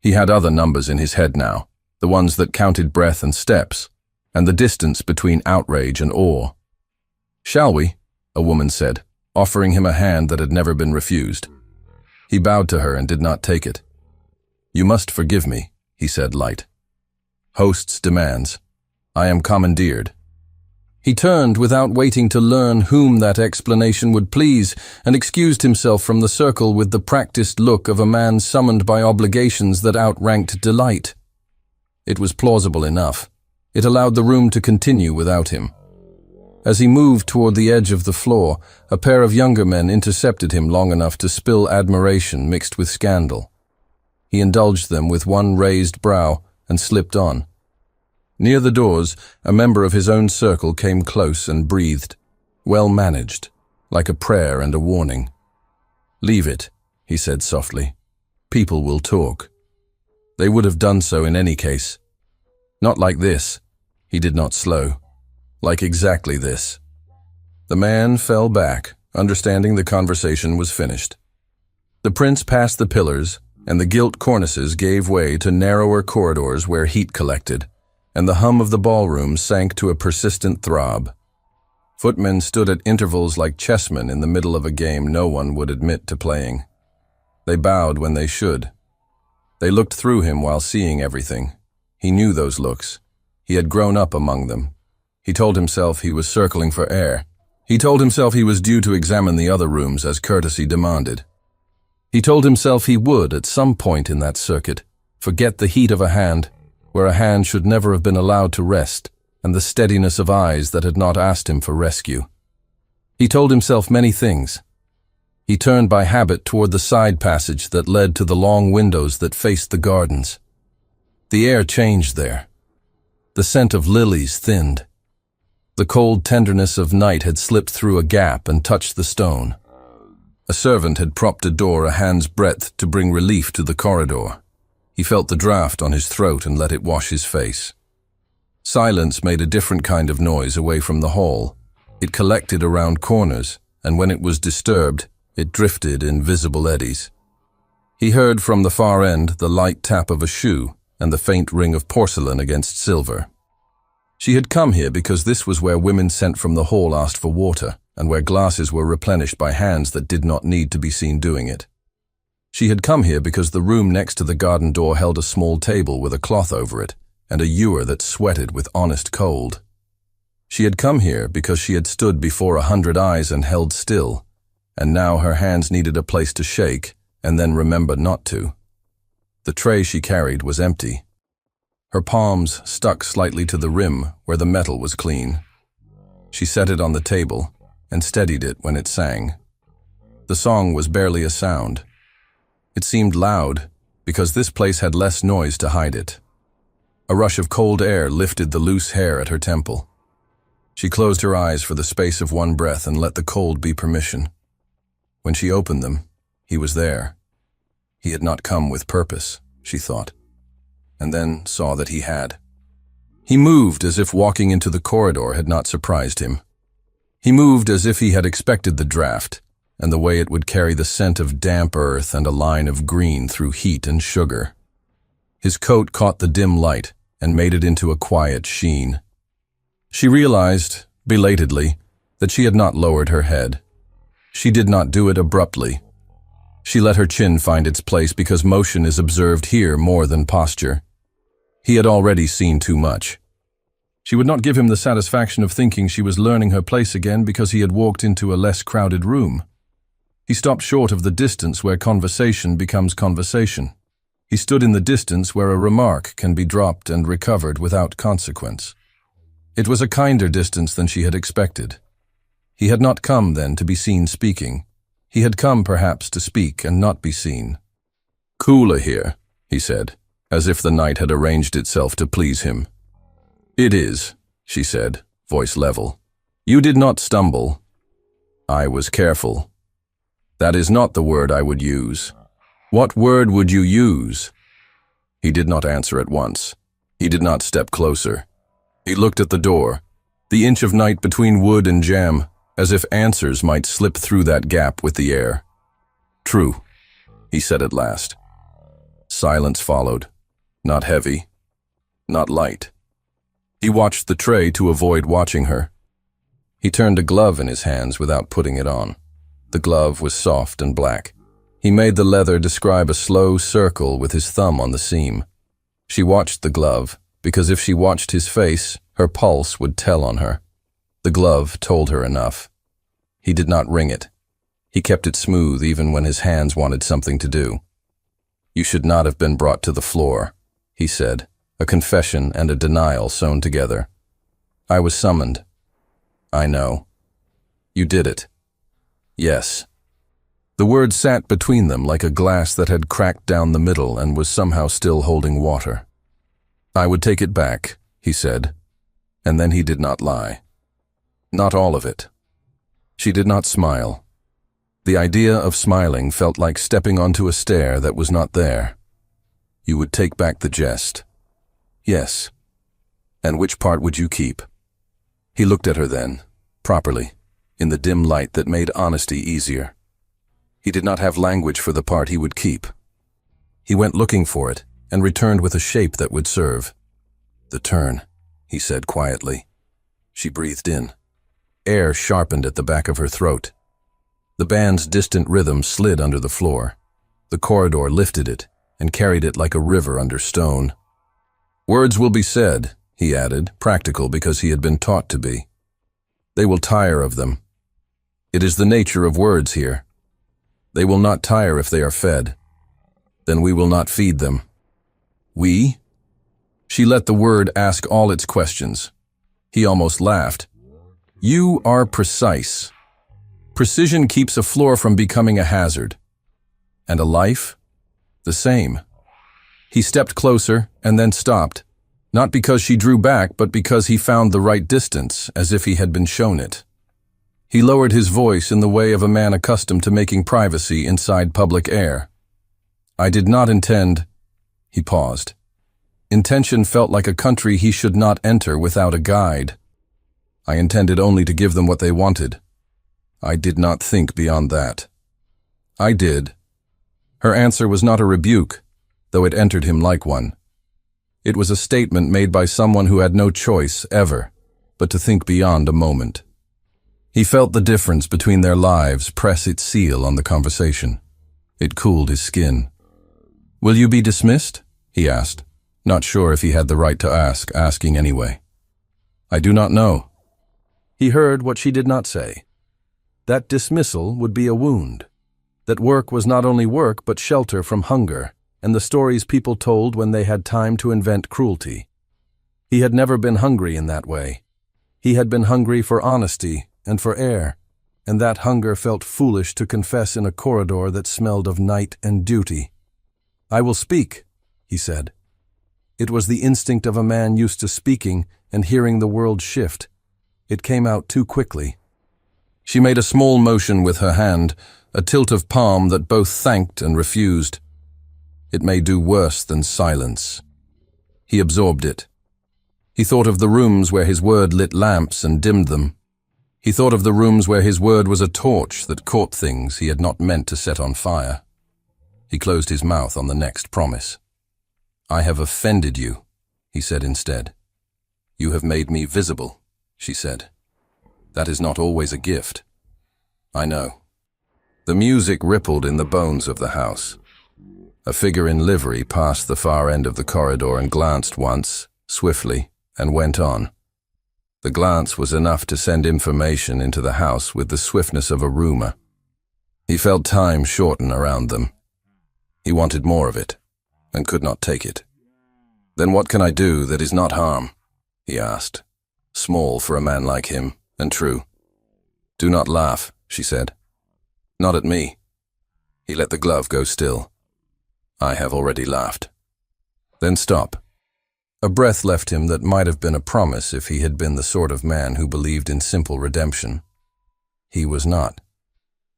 He had other numbers in his head now, the ones that counted breath and steps, and the distance between outrage and awe. "Shall we?" a woman said, offering him a hand that had never been refused. He bowed to her and did not take it. "You must forgive me," he said light. "Host's demands. I am commandeered." He turned without waiting to learn whom that explanation would please, and excused himself from the circle with the practiced look of a man summoned by obligations that outranked delight. It was plausible enough. It allowed the room to continue without him. As he moved toward the edge of the floor, a pair of younger men intercepted him long enough to spill admiration mixed with scandal. He indulged them with one raised brow and slipped on. Near the doors, a member of his own circle came close and breathed, well managed, like a prayer and a warning. "Leave it," he said softly. "People will talk." They would have done so in any case. Not like this. He did not slow. Like exactly this. The man fell back, understanding the conversation was finished. The prince passed the pillars, and the gilt cornices gave way to narrower corridors where heat collected, and the hum of the ballroom sank to a persistent throb. Footmen stood at intervals like chessmen in the middle of a game no one would admit to playing. They bowed when they should. They looked through him while seeing everything. He knew those looks. He had grown up among them. He told himself he was circling for air. He told himself he was due to examine the other rooms as courtesy demanded. He told himself he would, at some point in that circuit, forget the heat of a hand, where a hand should never have been allowed to rest, and the steadiness of eyes that had not asked him for rescue. He told himself many things. He turned by habit toward the side passage that led to the long windows that faced the gardens. The air changed there. The scent of lilies thinned. The cold tenderness of night had slipped through a gap and touched the stone. A servant had propped a door a hand's breadth to bring relief to the corridor. He felt the draft on his throat and let it wash his face. Silence made a different kind of noise away from the hall. It collected around corners, and when it was disturbed, it drifted in visible eddies. He heard from the far end the light tap of a shoe and the faint ring of porcelain against silver. She had come here because this was where women sent from the hall asked for water, and where glasses were replenished by hands that did not need to be seen doing it. She had come here because the room next to the garden door held a small table with a cloth over it, and a ewer that sweated with honest cold. She had come here because she had stood before 100 eyes and held still, and now her hands needed a place to shake, and then remember not to. The tray she carried was empty. Her palms stuck slightly to the rim where the metal was clean. She set it on the table and steadied it when it sang. The song was barely a sound. It seemed loud because this place had less noise to hide it. A rush of cold air lifted the loose hair at her temple. She closed her eyes for the space of one breath and let the cold be permission. When she opened them, he was there. He had not come with purpose, she thought, and then saw that he had. He moved as if walking into the corridor had not surprised him. He moved as if he had expected the draft, and the way it would carry the scent of damp earth and a line of green through heat and sugar. His coat caught the dim light and made it into a quiet sheen. She realized, belatedly, that she had not lowered her head. She did not do it abruptly. She let her chin find its place because motion is observed here more than posture. He had already seen too much. She would not give him the satisfaction of thinking she was learning her place again because he had walked into a less crowded room. He stopped short of the distance where conversation becomes conversation. He stood in the distance where a remark can be dropped and recovered without consequence. It was a kinder distance than she had expected. He had not come, then, to be seen speaking. He had come, perhaps, to speak and not be seen. "Cooler here," he said. as if the night had arranged itself to please him. "It is," she said, voice level. "You did not stumble. I was careful. That is not the word I would use. What word would you use?" He did not answer at once. He did not step closer. He looked at the door, the inch of night between wood and jamb, as if answers might slip through that gap with the air. "True," he said at last. Silence followed. Not heavy, not light. He watched the tray to avoid watching her. He turned a glove in his hands without putting it on. The glove was soft and black. He made the leather describe a slow circle with his thumb on the seam. She watched the glove, because if she watched his face, her pulse would tell on her. The glove told her enough. He did not wring it. He kept it smooth even when his hands wanted something to do. "You should not have been brought to the floor," he said, a confession and a denial sewn together. "I was summoned." "I know." "You did it." "Yes." The word sat between them like a glass that had cracked down the middle and was somehow still holding water. "I would take it back," he said, and then he did not lie. "Not all of it." She did not smile. The idea of smiling felt like stepping onto a stair that was not there. "You would take back the jest." "Yes." "And which part would you keep?" He looked at her then, properly, in the dim light that made honesty easier. He did not have language for the part he would keep. He went looking for it and returned with a shape that would serve. "The turn," he said quietly. She breathed in. Air sharpened at the back of her throat. The band's distant rhythm slid under the floor. The corridor lifted it and carried it like a river under stone. "Words will be said," he added, practical because he had been taught to be. "They will tire of them. It is the nature of words here. They will not tire if they are fed. Then we will not feed them." "We?" She let the word ask all its questions. He almost laughed. "You are precise. Precision keeps a floor from becoming a hazard. And a life? The same." He stepped closer and then stopped, not because she drew back, but because he found the right distance, as if he had been shown it. He lowered his voice in the way of a man accustomed to making privacy inside public air. "I did not intend—" He paused. Intention felt like a country he should not enter without a guide. "I intended only to give them what they wanted. I did not think beyond that." "I did." Her answer was not a rebuke, though it entered him like one. It was a statement made by someone who had no choice, ever, but to think beyond a moment. He felt the difference between their lives press its seal on the conversation. It cooled his skin. "Will you be dismissed?" he asked, not sure if he had the right to ask, asking anyway. "I do not know." He heard what she did not say. That dismissal would be a wound. That work was not only work but shelter from hunger and the stories people told when they had time to invent cruelty. He had never been hungry in that way. He had been hungry for honesty and for air, and that hunger felt foolish to confess in a corridor that smelled of night and duty. "I will speak," he said. It was the instinct of a man used to speaking and hearing the world shift. It came out too quickly. She made a small motion with her hand, a tilt of palm that both thanked and refused. It may do worse than silence. He absorbed it. He thought of the rooms where his word lit lamps and dimmed them. He thought of the rooms where his word was a torch that caught things he had not meant to set on fire. He closed his mouth on the next promise. "I have offended you," he said instead. "You have made me visible," she said. "That is not always a gift." "I know." The music rippled in the bones of the house. A figure in livery passed the far end of the corridor and glanced once, swiftly, and went on. The glance was enough to send information into the house with the swiftness of a rumor. He felt time shorten around them. He wanted more of it, and could not take it. "Then what can I do that is not harm?" he asked, small for a man like him, and true. "Do not laugh," she said. "Not at me." He let the glove go still. "I have already laughed." Then stop. A breath left him that might have been a promise if he had been the sort of man who believed in simple redemption. He was not.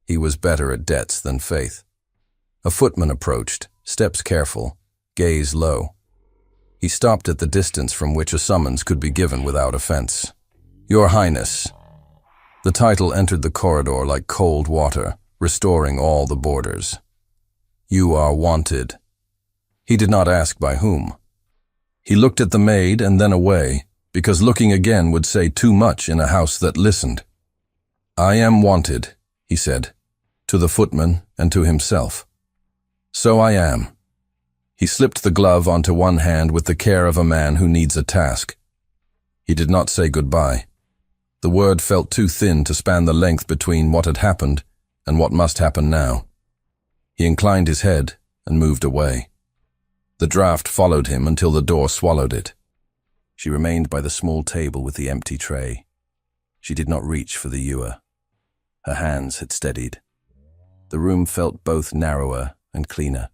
He was better at debts than faith. A footman approached, steps careful, gaze low. He stopped at the distance from which a summons could be given without offense. "Your Highness." The title entered the corridor like cold water, restoring all the borders. "You are wanted." He did not ask by whom. He looked at the maid and then away, because looking again would say too much in a house that listened. "I am wanted," he said, to the footman and to himself. "So I am." He slipped the glove onto one hand with the care of a man who needs a task. He did not say goodbye. The word felt too thin to span the length between what had happened and what must happen now. He inclined his head and moved away. The draft followed him until the door swallowed it. She remained by the small table with the empty tray. She did not reach for the ewer. Her hands had steadied. The room felt both narrower and cleaner.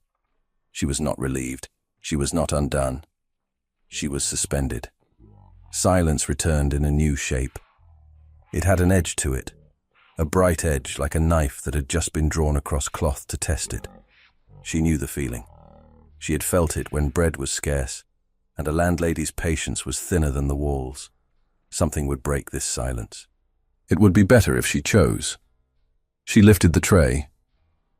She was not relieved. She was not undone. She was suspended. Silence returned in a new shape. It had an edge to it, a bright edge like a knife that had just been drawn across cloth to test it. She knew the feeling. She had felt it when bread was scarce, and a landlady's patience was thinner than the walls. Something would break this silence. It would be better if she chose. She lifted the tray.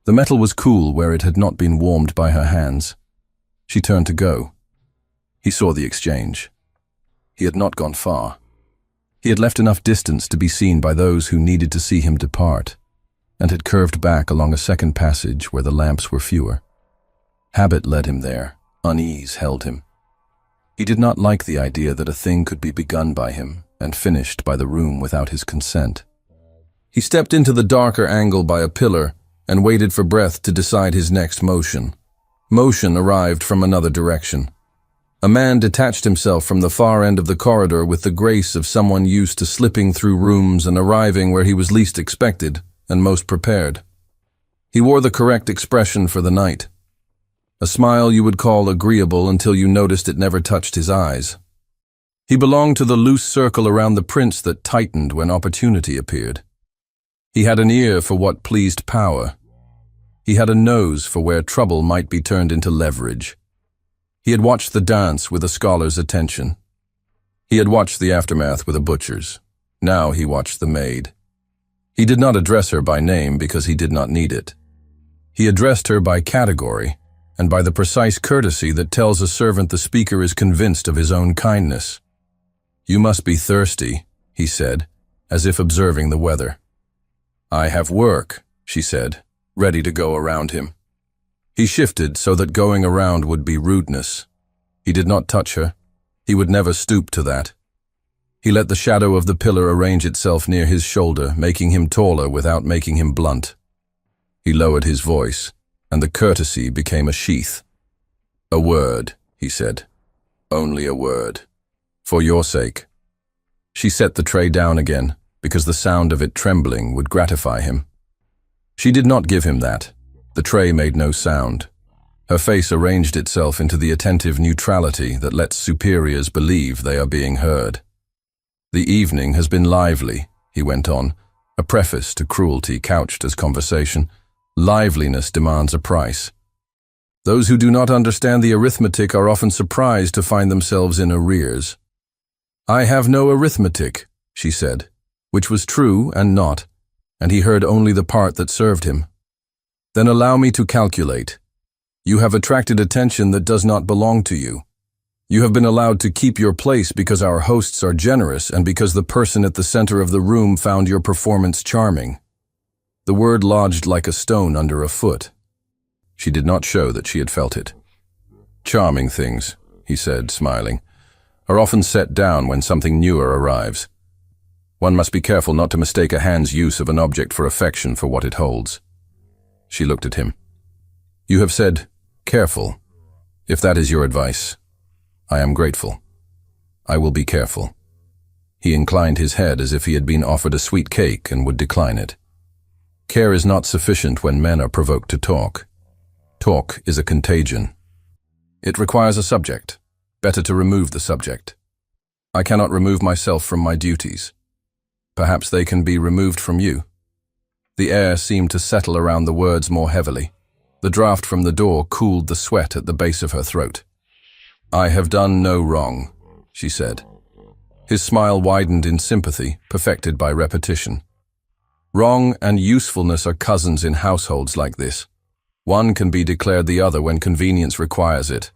The metal was cool where it had not been warmed by her hands. She turned to go. He saw the exchange. He had not gone far. He had left enough distance to be seen by those who needed to see him depart, and had curved back along a second passage where the lamps were fewer. Habit led him there. Unease held him. He did not like the idea that a thing could be begun by him and finished by the room without his consent. He stepped into the darker angle by a pillar and waited for breath to decide his next motion. Motion arrived from another direction. A man detached himself from the far end of the corridor with the grace of someone used to slipping through rooms and arriving where he was least expected and most prepared. He wore the correct expression for the night. A smile you would call agreeable until you noticed it never touched his eyes. He belonged to the loose circle around the prince that tightened when opportunity appeared. He had an ear for what pleased power. He had a nose for where trouble might be turned into leverage. He had watched the dance with a scholar's attention. He had watched the aftermath with a butcher's. Now he watched the maid. He did not address her by name because he did not need it. He addressed her by category, and by the precise courtesy that tells a servant the speaker is convinced of his own kindness. "You must be thirsty," he said, as if observing the weather. "I have work," she said, ready to go around him. He shifted so that going around would be rudeness. He did not touch her. He would never stoop to that. He let the shadow of the pillar arrange itself near his shoulder, making him taller without making him blunt. He lowered his voice, and the courtesy became a sheath. "A word," he said. "Only a word. For your sake." She set the tray down again, because the sound of it trembling would gratify him. She did not give him that. The tray made no sound. Her face arranged itself into the attentive neutrality that lets superiors believe they are being heard. "The evening has been lively," he went on, a preface to cruelty couched as conversation. Liveliness demands a price. Those who do not understand the arithmetic are often surprised to find themselves in arrears. "I have no arithmetic," she said, which was true and not, and he heard only the part that served him. "Then allow me to calculate. You have attracted attention that does not belong to you. You have been allowed to keep your place because our hosts are generous and because the person at the center of the room found your performance charming." The word lodged like a stone under a foot. She did not show that she had felt it. "Charming things," he said, smiling, "are often set down when something newer arrives. One must be careful not to mistake a hand's use of an object for affection for what it holds." She looked at him. "You have said, careful. If that is your advice, I am grateful. I will be careful." He inclined his head as if he had been offered a sweet cake and would decline it. Care is not sufficient when men are provoked to talk. Talk is a contagion. It requires a subject. Better to remove the subject. I cannot remove myself from my duties. Perhaps they can be removed from you. The air seemed to settle around the words more heavily. The draft from the door cooled the sweat at the base of her throat. I have done no wrong, she said. His smile widened in sympathy, perfected by repetition. Wrong and usefulness are cousins in households like this. One can be declared the other when convenience requires it.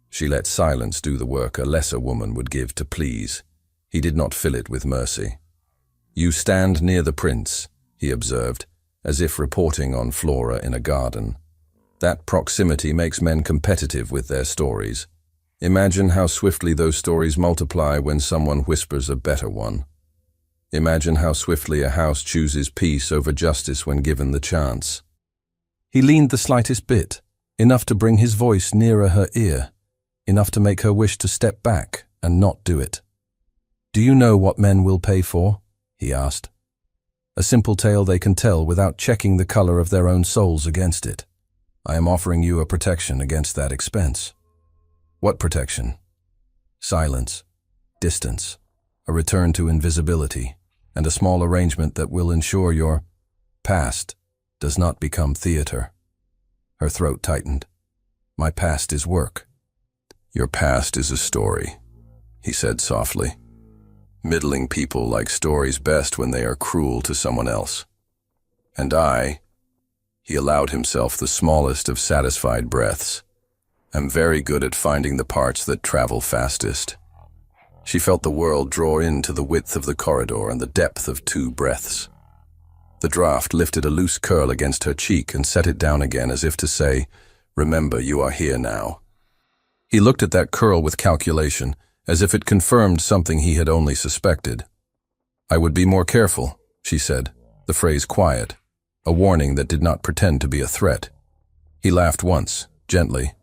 She let silence do the work a lesser woman would give to please. He did not fill it with mercy. You stand near the prince, he observed, as if reporting on flora in a garden. That proximity makes men competitive with their stories. Imagine how swiftly those stories multiply when someone whispers a better one. Imagine how swiftly a house chooses peace over justice when given the chance. He leaned the slightest bit, enough to bring his voice nearer her ear, enough to make her wish to step back and not do it. Do you know what men will pay for? He asked. A simple tale they can tell without checking the color of their own souls against it. I am offering you a protection against that expense. What protection? Silence, distance, a return to invisibility, and a small arrangement that will ensure your past does not become theater. Her throat tightened. My past is work. Your past is a story, he said softly. Middling people like stories best when they are cruel to someone else. And he allowed himself the smallest of satisfied breaths. I'm very good at finding the parts that travel fastest. She felt the world draw in to the width of the corridor and the depth of 2 breaths. The draft lifted a loose curl against her cheek and set it down again as if to say, remember, you are here now. He looked at that curl with calculation, as if it confirmed something he had only suspected. I would be more careful, she said, the phrase quiet, a warning that did not pretend to be a threat. He laughed once, gently.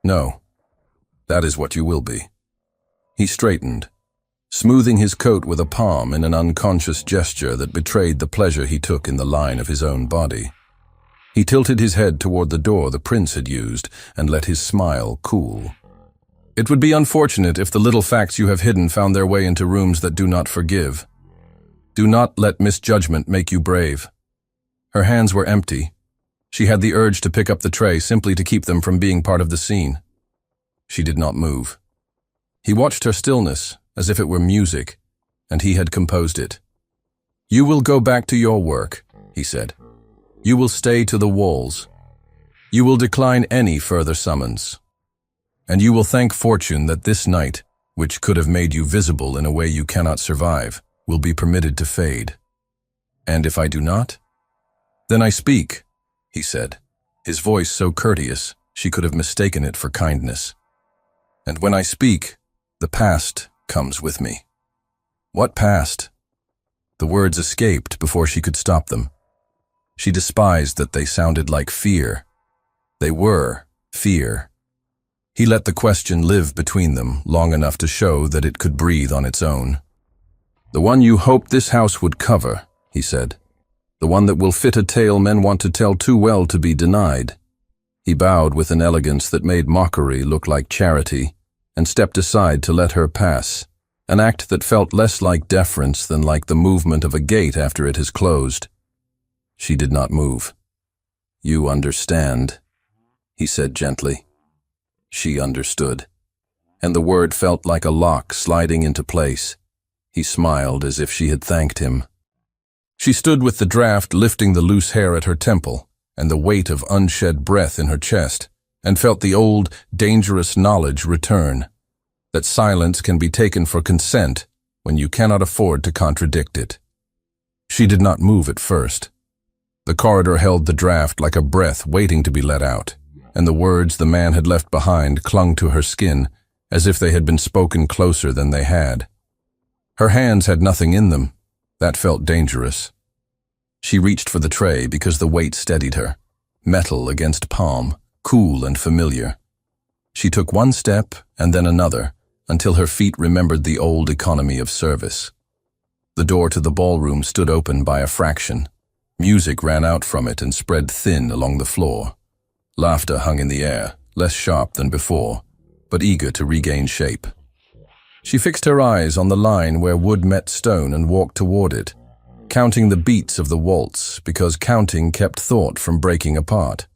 No, that is what you will be. He straightened, smoothing his coat with a palm in an unconscious gesture that betrayed the pleasure he took in the line of his own body. He tilted his head toward the door the prince had used and let his smile cool. It would be unfortunate if the little facts you have hidden found their way into rooms that do not forgive. Do not let misjudgment make you brave. Her hands were empty. She had the urge to pick up the tray simply to keep them from being part of the scene. She did not move. He watched her stillness as if it were music, and he had composed it. You will go back to your work, he said. You will stay to the walls. You will decline any further summons. And you will thank fortune that this night, which could have made you visible in a way you cannot survive, will be permitted to fade. And if I do not? Then I speak, he said, his voice so courteous she could have mistaken it for kindness. And when I speak, the past comes with me. What past? The words escaped before she could stop them. She despised that they sounded like fear. They were fear. He let the question live between them long enough to show that it could breathe on its own. The one you hoped this house would cover, he said. The one that will fit a tale men want to tell too well to be denied. He bowed with an elegance that made mockery look like charity, and stepped aside to let her pass, an act that felt less like deference than like the movement of a gate after it has closed. She did not move. You understand, he said gently. She understood, and the word felt like a lock sliding into place. He smiled as if she had thanked him. She stood with the draft lifting the loose hair at her temple and the weight of unshed breath in her chest, and felt the old, dangerous knowledge return, that silence can be taken for consent when you cannot afford to contradict it. She did not move at first. The corridor held the draft like a breath waiting to be let out, and the words the man had left behind clung to her skin as if they had been spoken closer than they had. Her hands had nothing in them. That felt dangerous. She reached for the tray because the weight steadied her, metal against palm, cool and familiar. She took one step and then another until her feet remembered the old economy of service. The door to the ballroom stood open by a fraction. Music ran out from it and spread thin along the floor. Laughter hung in the air, less sharp than before, but eager to regain shape. She fixed her eyes on the line where wood met stone and walked toward it, counting the beats of the waltz because counting kept thought from breaking apart.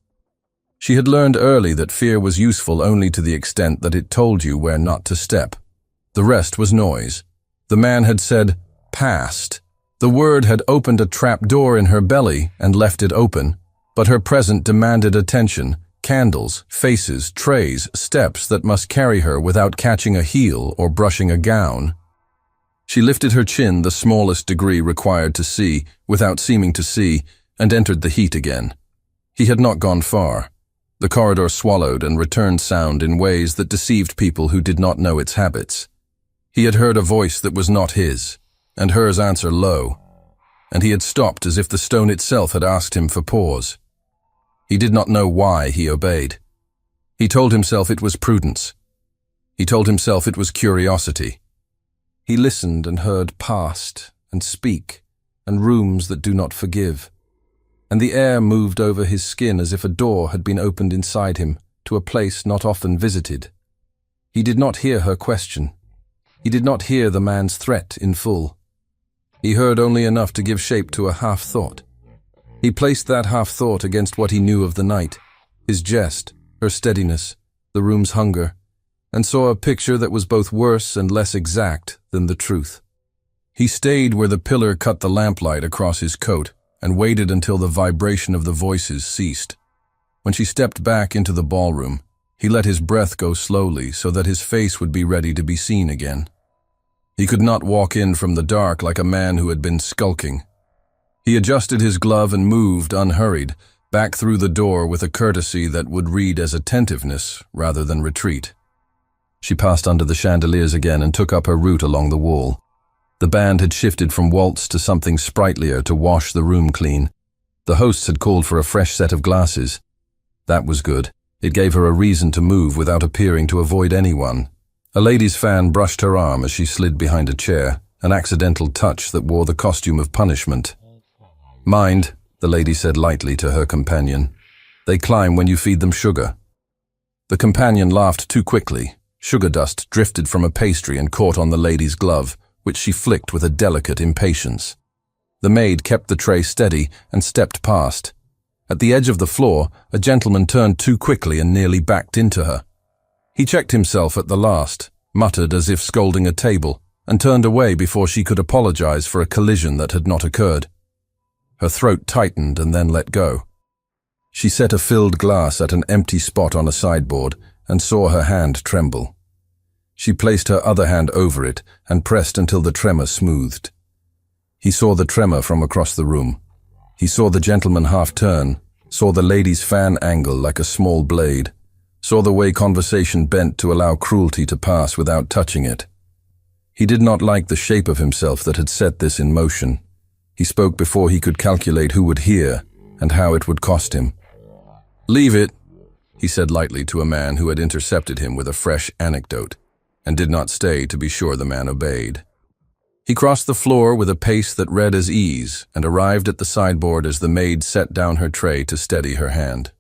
She had learned early that fear was useful only to the extent that it told you where not to step. The rest was noise. The man had said, "Past." The word had opened a trap door in her belly and left it open, but her present demanded attention, candles, faces, trays, steps that must carry her without catching a heel or brushing a gown. She lifted her chin the smallest degree required to see, without seeming to see, and entered the heat again. He had not gone far. The corridor swallowed and returned sound in ways that deceived people who did not know its habits. He had heard a voice that was not his, and hers answer low, and he had stopped as if the stone itself had asked him for pause. He did not know why he obeyed. He told himself it was prudence. He told himself it was curiosity. He listened and heard past and speak and rooms that do not forgive. And the air moved over his skin as if a door had been opened inside him to a place not often visited. He did not hear her question. He did not hear the man's threat in full. He heard only enough to give shape to a half-thought. He placed that half-thought against what he knew of the night, his jest, her steadiness, the room's hunger, and saw a picture that was both worse and less exact than the truth. He stayed where the pillar cut the lamplight across his coat and waited until the vibration of the voices ceased. When she stepped back into the ballroom, he let his breath go slowly so that his face would be ready to be seen again. He could not walk in from the dark like a man who had been skulking. He adjusted his glove and moved, unhurried, back through the door with a courtesy that would read as attentiveness rather than retreat. She passed under the chandeliers again and took up her route along the wall. The band had shifted from waltz to something sprightlier to wash the room clean. The hosts had called for a fresh set of glasses. That was good. It gave her a reason to move without appearing to avoid anyone. A lady's fan brushed her arm as she slid behind a chair, an accidental touch that wore the costume of punishment. "Mind," the lady said lightly to her companion. "They climb when you feed them sugar." The companion laughed too quickly. Sugar dust drifted from a pastry and caught on the lady's glove, which she flicked with a delicate impatience. The maid kept the tray steady and stepped past. At the edge of the floor, a gentleman turned too quickly and nearly backed into her. He checked himself at the last, muttered as if scolding a table, and turned away before she could apologize for a collision that had not occurred. Her throat tightened and then let go. She set a filled glass at an empty spot on a sideboard and saw her hand tremble. She placed her other hand over it and pressed until the tremor smoothed. He saw the tremor from across the room. He saw the gentleman half turn, saw the lady's fan angle like a small blade, saw the way conversation bent to allow cruelty to pass without touching it. He did not like the shape of himself that had set this in motion. He spoke before he could calculate who would hear and how it would cost him. "Leave it," he said lightly to a man who had intercepted him with a fresh anecdote, and did not stay to be sure the man obeyed. He crossed the floor with a pace that read as ease and arrived at the sideboard as the maid set down her tray to steady her hand.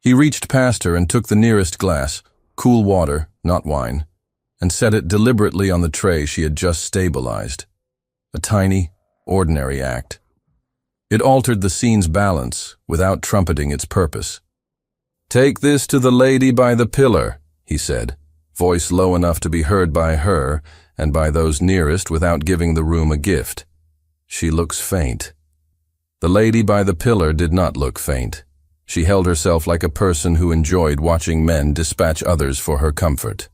He reached past her and took the nearest glass, cool water, not wine, and set it deliberately on the tray she had just stabilized. A tiny, ordinary act. It altered the scene's balance without trumpeting its purpose. "Take this to the lady by the pillar," he said, voice low enough to be heard by her and by those nearest without giving the room a gift. "She looks faint." The lady by the pillar did not look faint. She held herself like a person who enjoyed watching men dispatch others for her comfort.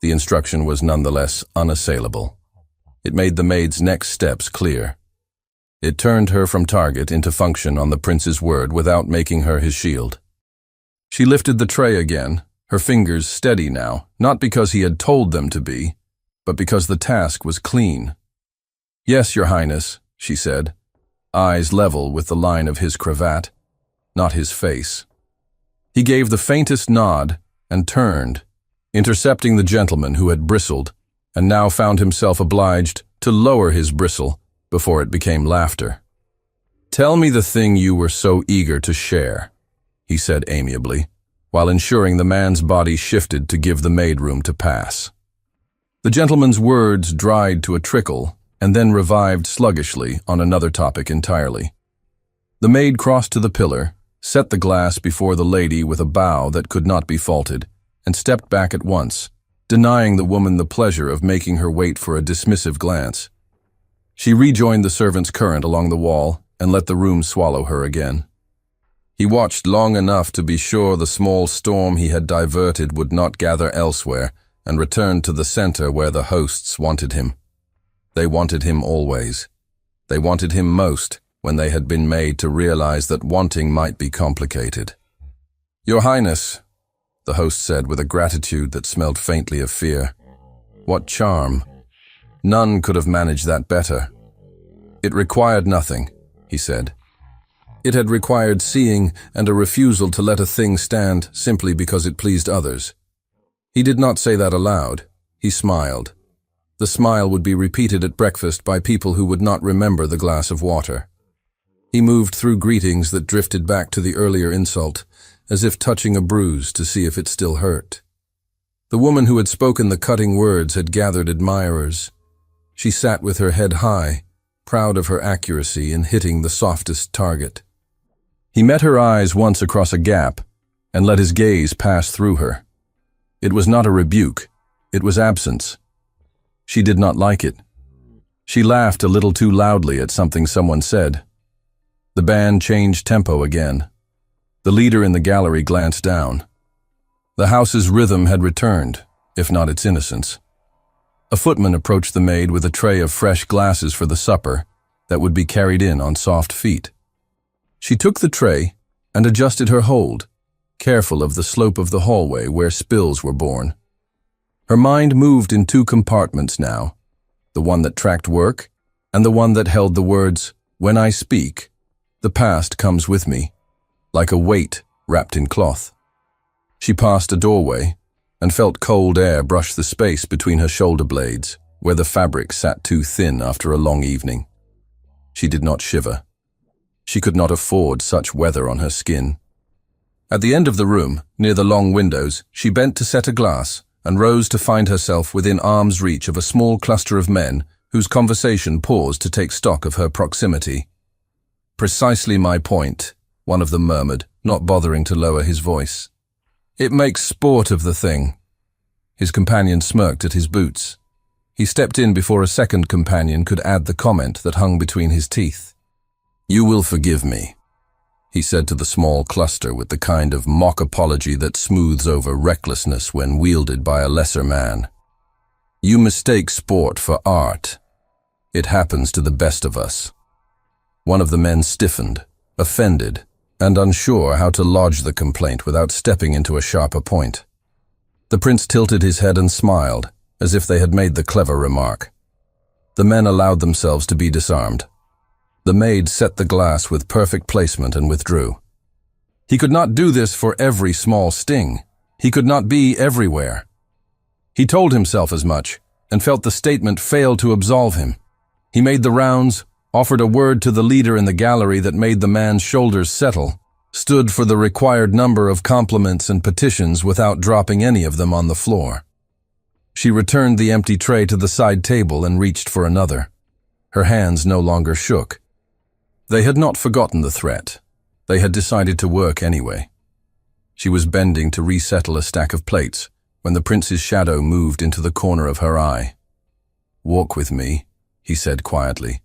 The instruction was nonetheless unassailable. It made the maid's next steps clear. It turned her from target into function on the prince's word without making her his shield. She lifted the tray again, her fingers steady now, not because he had told them to be, but because the task was clean. "Yes, Your Highness," she said, eyes level with the line of his cravat, not his face. He gave the faintest nod and turned, intercepting the gentleman who had bristled, and now found himself obliged to lower his bristle before it became laughter. "Tell me the thing you were so eager to share," he said amiably, while ensuring the man's body shifted to give the maid room to pass. The gentleman's words dried to a trickle and then revived sluggishly on another topic entirely. The maid crossed to the pillar, set the glass before the lady with a bow that could not be faulted, and stepped back at once, denying the woman the pleasure of making her wait for a dismissive glance. She rejoined the servant's current along the wall and let the room swallow her again. He watched long enough to be sure the small storm he had diverted would not gather elsewhere, and returned to the center where the hosts wanted him. They wanted him always. They wanted him most when they had been made to realize that wanting might be complicated. "Your Highness," the host said with a gratitude that smelled faintly of fear. "What charm! None could have managed that better." "It required nothing," he said. "It had required seeing and a refusal to let a thing stand simply because it pleased others." He did not say that aloud. He smiled. The smile would be repeated at breakfast by people who would not remember the glass of water. He moved through greetings that drifted back to the earlier insult, as if touching a bruise to see if it still hurt. The woman who had spoken the cutting words had gathered admirers. She sat with her head high, proud of her accuracy in hitting the softest target. He met her eyes once across a gap and let his gaze pass through her. It was not a rebuke, it was absence. She did not like it. She laughed a little too loudly at something someone said. The band changed tempo again. The leader in the gallery glanced down. The house's rhythm had returned, if not its innocence. A footman approached the maid with a tray of fresh glasses for the supper that would be carried in on soft feet. She took the tray and adjusted her hold, careful of the slope of the hallway where spills were born. Her mind moved in two compartments now, the one that tracked work and the one that held the words, "When I speak, the past comes with me," like a weight wrapped in cloth. She passed a doorway and felt cold air brush the space between her shoulder blades, where the fabric sat too thin after a long evening. She did not shiver. She could not afford such weather on her skin. At the end of the room, near the long windows, she bent to set a glass and rose to find herself within arm's reach of a small cluster of men whose conversation paused to take stock of her proximity. "Precisely my point," one of them murmured, not bothering to lower his voice. "It makes sport of the thing." His companion smirked at his boots. He stepped in before a second companion could add the comment that hung between his teeth. "You will forgive me," he said to the small cluster with the kind of mock apology that smooths over recklessness when wielded by a lesser man. "You mistake sport for art. It happens to the best of us." One of the men stiffened, offended, and unsure how to lodge the complaint without stepping into a sharper point. The prince tilted his head and smiled, as if they had made the clever remark. The men allowed themselves to be disarmed. The maid set the glass with perfect placement and withdrew. He could not do this for every small sting. He could not be everywhere. He told himself as much, and felt the statement fail to absolve him. He made the rounds, offered a word to the leader in the gallery that made the man's shoulders settle, stood for the required number of compliments and petitions without dropping any of them on the floor. She returned the empty tray to the side table and reached for another. Her hands no longer shook. They had not forgotten the threat. They had decided to work anyway. She was bending to resettle a stack of plates when the prince's shadow moved into the corner of her eye. "Walk with me," he said quietly,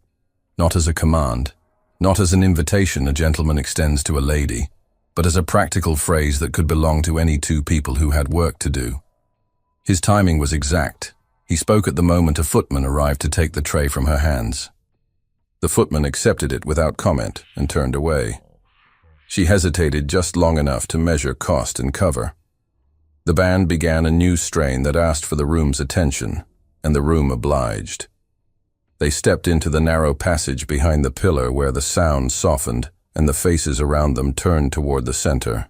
not as a command, not as an invitation a gentleman extends to a lady, but as a practical phrase that could belong to any two people who had work to do. His timing was exact. He spoke at the moment a footman arrived to take the tray from her hands. The footman accepted it without comment and turned away. She hesitated just long enough to measure cost and cover. The band began a new strain that asked for the room's attention, and the room obliged. They stepped into the narrow passage behind the pillar where the sound softened and the faces around them turned toward the center.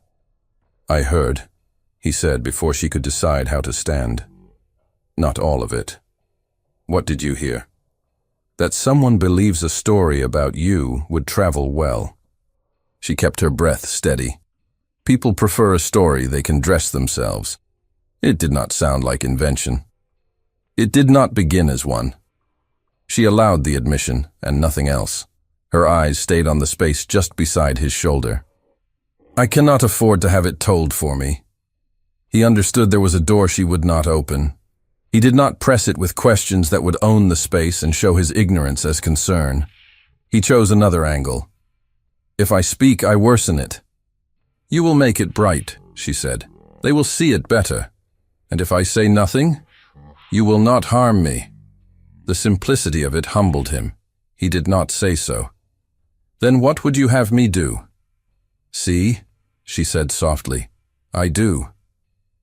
"I heard," he said before she could decide how to stand. "Not all of it." "What did you hear?" "That someone believes a story about you would travel well." She kept her breath steady. People prefer a story they can dress themselves. It did not sound like invention. It did not begin as one. She allowed the admission and nothing else. Her eyes stayed on the space just beside his shoulder. I cannot afford to have it told for me. He understood there was a door she would not open. He did not press it with questions that would own the space and show his ignorance as concern. He chose another angle. If I speak, I worsen it. You will make it bright, she said. They will see it better. And if I say nothing, you will not harm me. The simplicity of it humbled him. He did not say so. Then what would you have me do? See, she said softly. I do.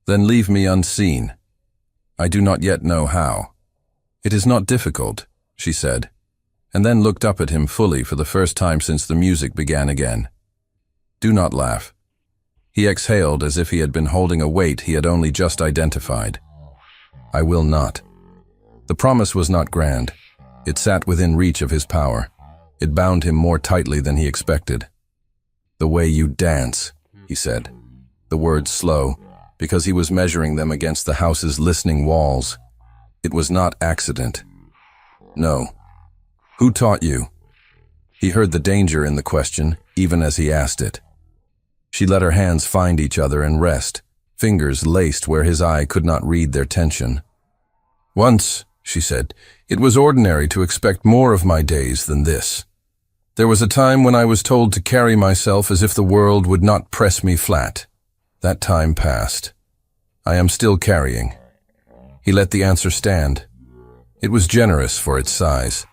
Then leave me unseen. I do not yet know how. It is not difficult, she said, and then looked up at him fully for the first time since the music began again. Do not laugh. He exhaled as if he had been holding a weight he had only just identified. I will not. The promise was not grand. It sat within reach of his power. It bound him more tightly than he expected. The way you dance, he said, the words slow, because he was measuring them against the house's listening walls. It was not accident. No. Who taught you? He heard the danger in the question, even as he asked it. She let her hands find each other and rest, fingers laced where his eye could not read their tension. Once, she said, it was ordinary to expect more of my days than this. There was a time when I was told to carry myself as if the world would not press me flat. That time passed. I am still carrying. He let the answer stand. It was generous for its size.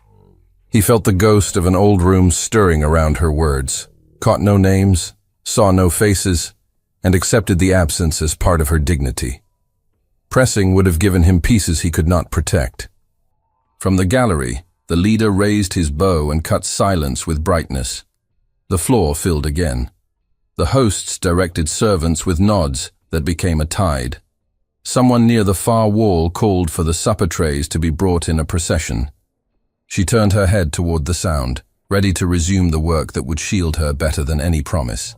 He felt the ghost of an old room stirring around her words, caught no names, saw no faces, and accepted the absence as part of her dignity. Pressing would have given him pieces he could not protect. From the gallery, the leader raised his bow and cut silence with brightness. The floor filled again. The hosts directed servants with nods that became a tide. Someone near the far wall called for the supper trays to be brought in a procession. She turned her head toward the sound, ready to resume the work that would shield her better than any promise.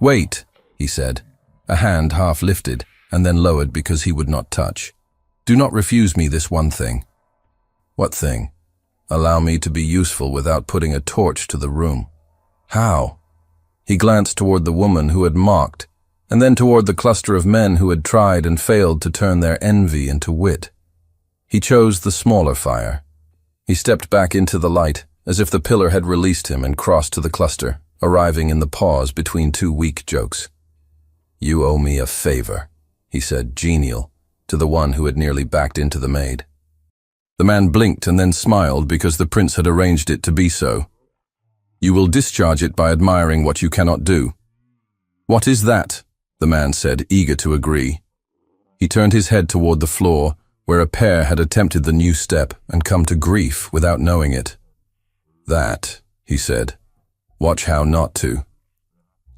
Wait, he said, a hand half lifted and then lowered because he would not touch. Do not refuse me this one thing. What thing? Allow me to be useful without putting a torch to the room. How? He glanced toward the woman who had mocked, and then toward the cluster of men who had tried and failed to turn their envy into wit. He chose the smaller fire. He stepped back into the light, as if the pillar had released him, and crossed to the cluster, arriving in the pause between two weak jokes. You owe me a favor, he said, genial, to the one who had nearly backed into the maid. The man blinked and then smiled because the prince had arranged it to be so. You will discharge it by admiring what you cannot do. What is that? The man said, eager to agree. He turned his head toward the floor, where a pair had attempted the new step and come to grief without knowing it. That, he said. Watch how not to.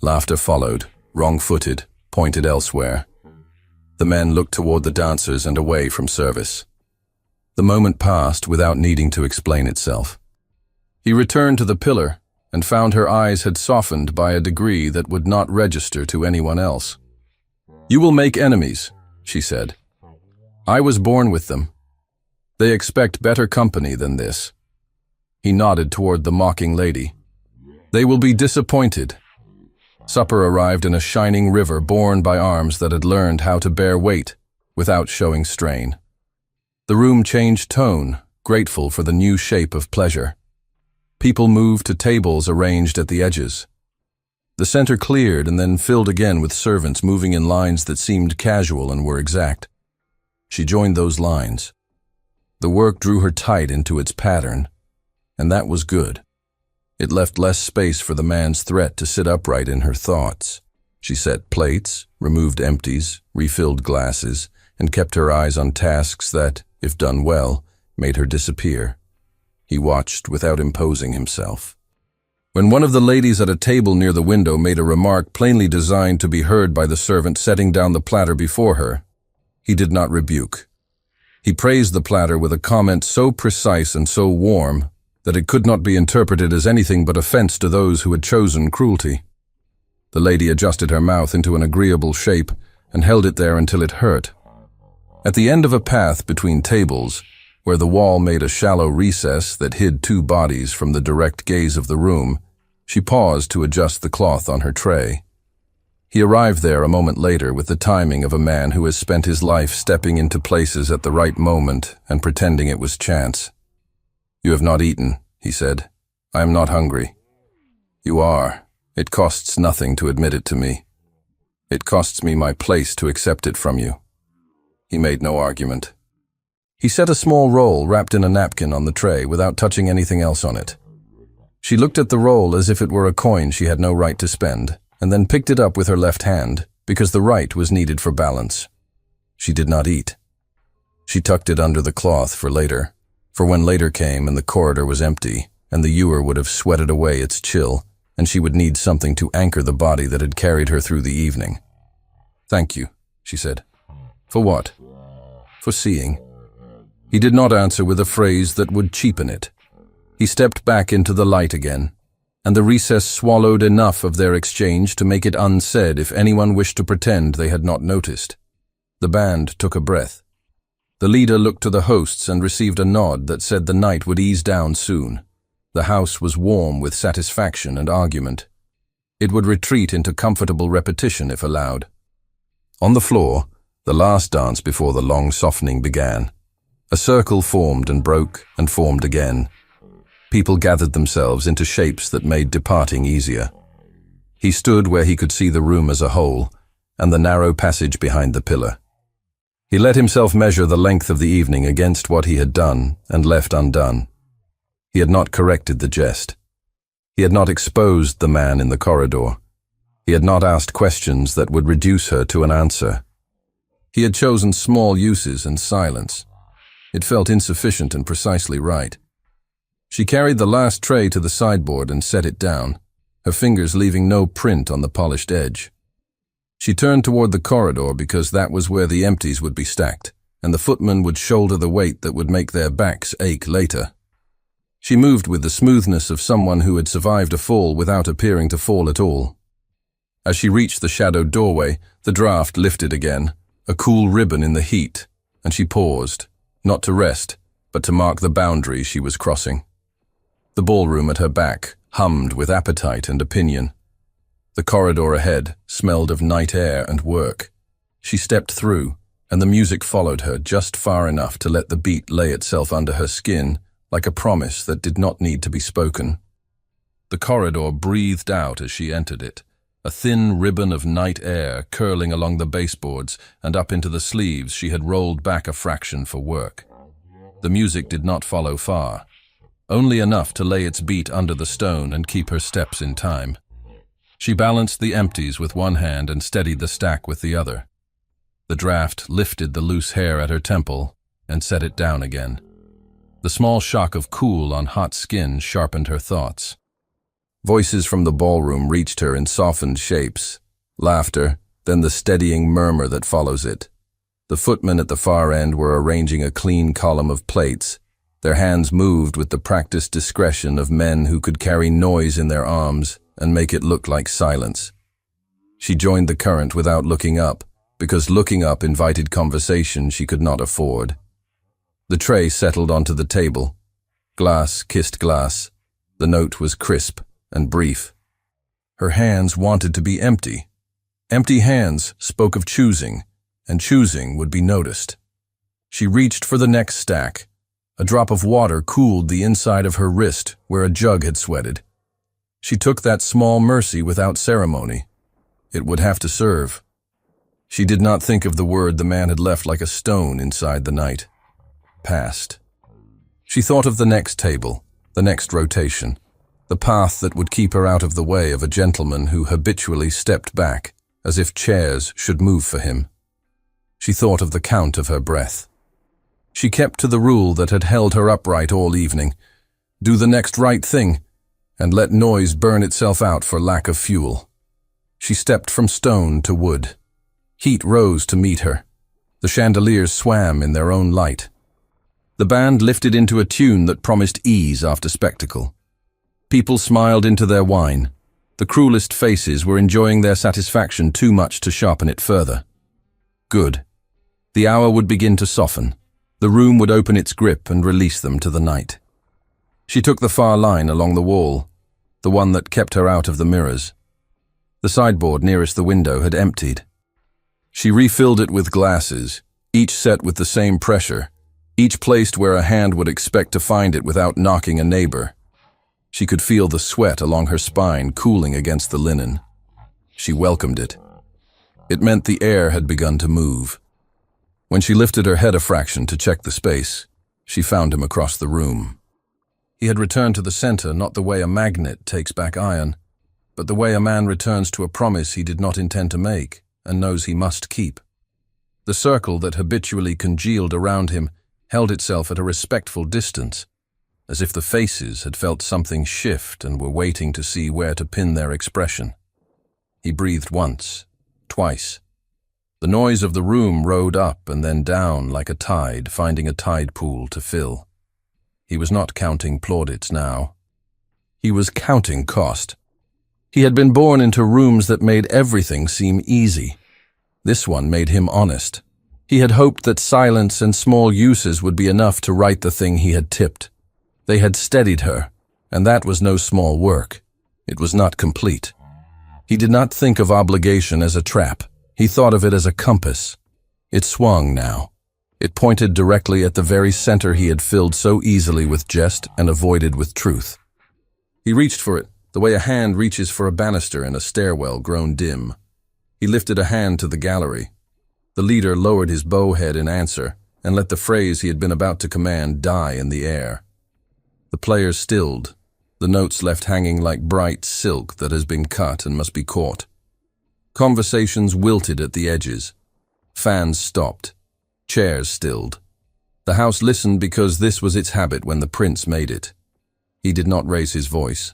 Laughter followed, wrong-footed, pointed elsewhere. The men looked toward the dancers and away from service. The moment passed without needing to explain itself. He returned to the pillar and found her eyes had softened by a degree that would not register to anyone else. You will make enemies, she said. I was born with them. They expect better company than this. He nodded toward the mocking lady. They will be disappointed. Supper arrived in a shining river borne by arms that had learned how to bear weight without showing strain. The room changed tone, grateful for the new shape of pleasure. People moved to tables arranged at the edges. The center cleared and then filled again with servants moving in lines that seemed casual and were exact. She joined those lines. The work drew her tight into its pattern, and that was good. It left less space for the man's threat to sit upright in her thoughts. She set plates, removed empties, refilled glasses, and kept her eyes on tasks that, if done well, made her disappear. He watched without imposing himself. When one of the ladies at a table near the window made a remark plainly designed to be heard by the servant setting down the platter before her, he did not rebuke. He praised the platter with a comment so precise and so warm that it could not be interpreted as anything but offense to those who had chosen cruelty. The lady adjusted her mouth into an agreeable shape and held it there until it hurt. At the end of a path between tables, where the wall made a shallow recess that hid two bodies from the direct gaze of the room, she paused to adjust the cloth on her tray. He arrived there a moment later with the timing of a man who has spent his life stepping into places at the right moment and pretending it was chance. "You have not eaten," he said. "I am not hungry." "You are. It costs nothing to admit it to me. It costs me my place to accept it from you." He made no argument. He set a small roll wrapped in a napkin on the tray without touching anything else on it. She looked at the roll as if it were a coin she had no right to spend, and then picked it up with her left hand, because the right was needed for balance. She did not eat. She tucked it under the cloth for later, for when later came and the corridor was empty, and the ewer would have sweated away its chill, and she would need something to anchor the body that had carried her through the evening. "Thank you," she said. "For what?" "For seeing." He did not answer with a phrase that would cheapen it. He stepped back into the light again, and the recess swallowed enough of their exchange to make it unsaid if anyone wished to pretend they had not noticed. The band took a breath. The leader looked to the hosts and received a nod that said the night would ease down soon. The house was warm with satisfaction and argument. It would retreat into comfortable repetition if allowed. On the floor, the last dance before the long softening began. A circle formed and broke and formed again. People gathered themselves into shapes that made departing easier. He stood where he could see the room as a whole, and the narrow passage behind the pillar. He let himself measure the length of the evening against what he had done and left undone. He had not corrected the jest. He had not exposed the man in the corridor. He had not asked questions that would reduce her to an answer. He had chosen small uses and silence. It felt insufficient and precisely right. She carried the last tray to the sideboard and set it down, her fingers leaving no print on the polished edge. She turned toward the corridor because that was where the empties would be stacked, and the footmen would shoulder the weight that would make their backs ache later. She moved with the smoothness of someone who had survived a fall without appearing to fall at all. As she reached the shadowed doorway, the draft lifted again, a cool ribbon in the heat, and she paused, not to rest, but to mark the boundary she was crossing. The ballroom at her back hummed with appetite and opinion. The corridor ahead smelled of night air and work. She stepped through, and the music followed her just far enough to let the beat lay itself under her skin, like a promise that did not need to be spoken. The corridor breathed out as she entered it, a thin ribbon of night air curling along the baseboards and up into the sleeves she had rolled back a fraction for work. The music did not follow far, only enough to lay its beat under the stone and keep her steps in time. She balanced the empties with one hand and steadied the stack with the other. The draft lifted the loose hair at her temple and set it down again. The small shock of cool on hot skin sharpened her thoughts. Voices from the ballroom reached her in softened shapes, laughter, then the steadying murmur that follows it. The footmen at the far end were arranging a clean column of plates. Their hands moved with the practiced discretion of men who could carry noise in their arms and make it look like silence. She joined the current without looking up, because looking up invited conversation she could not afford. The tray settled onto the table. Glass kissed glass. The note was crisp and brief. Her hands wanted to be empty. Empty hands spoke of choosing, and choosing would be noticed. She reached for the next stack. A drop of water cooled the inside of her wrist where a jug had sweated. She took that small mercy without ceremony. It would have to serve. She did not think of the word the man had left like a stone inside the night. Past. She thought of the next table, the next rotation, the path that would keep her out of the way of a gentleman who habitually stepped back, as if chairs should move for him. She thought of the count of her breath. She kept to the rule that had held her upright all evening. Do the next right thing, and let noise burn itself out for lack of fuel. She stepped from stone to wood. Heat rose to meet her. The chandeliers swam in their own light. The band lifted into a tune that promised ease after spectacle. People smiled into their wine. The cruelest faces were enjoying their satisfaction too much to sharpen it further. Good. The hour would begin to soften. The room would open its grip and release them to the night. She took the far line along the wall, the one that kept her out of the mirrors. The sideboard nearest the window had emptied. She refilled it with glasses, each set with the same pressure, each placed where a hand would expect to find it without knocking a neighbor. She could feel the sweat along her spine cooling against the linen. She welcomed it. It meant the air had begun to move. When she lifted her head a fraction to check the space, she found him across the room. He had returned to the center, not the way a magnet takes back iron, but the way a man returns to a promise he did not intend to make and knows he must keep. The circle that habitually congealed around him held itself at a respectful distance, as if the faces had felt something shift and were waiting to see where to pin their expression. He breathed once, twice. The noise of the room rode up and then down like a tide finding a tide pool to fill. He was not counting plaudits now. He was counting cost. He had been born into rooms that made everything seem easy. This one made him honest. He had hoped that silence and small uses would be enough to right the thing he had tipped. They had steadied her, and that was no small work. It was not complete. He did not think of obligation as a trap. He thought of it as a compass. It swung now. It pointed directly at the very center he had filled so easily with jest and avoided with truth. He reached for it, the way a hand reaches for a banister in a stairwell grown dim. He lifted a hand to the gallery. The leader lowered his bow head in answer and let the phrase he had been about to command die in the air. The players stilled, the notes left hanging like bright silk that has been cut and must be caught. Conversations wilted at the edges. Fans stopped. Chairs stilled. The house listened because this was its habit when the prince made it. He did not raise his voice.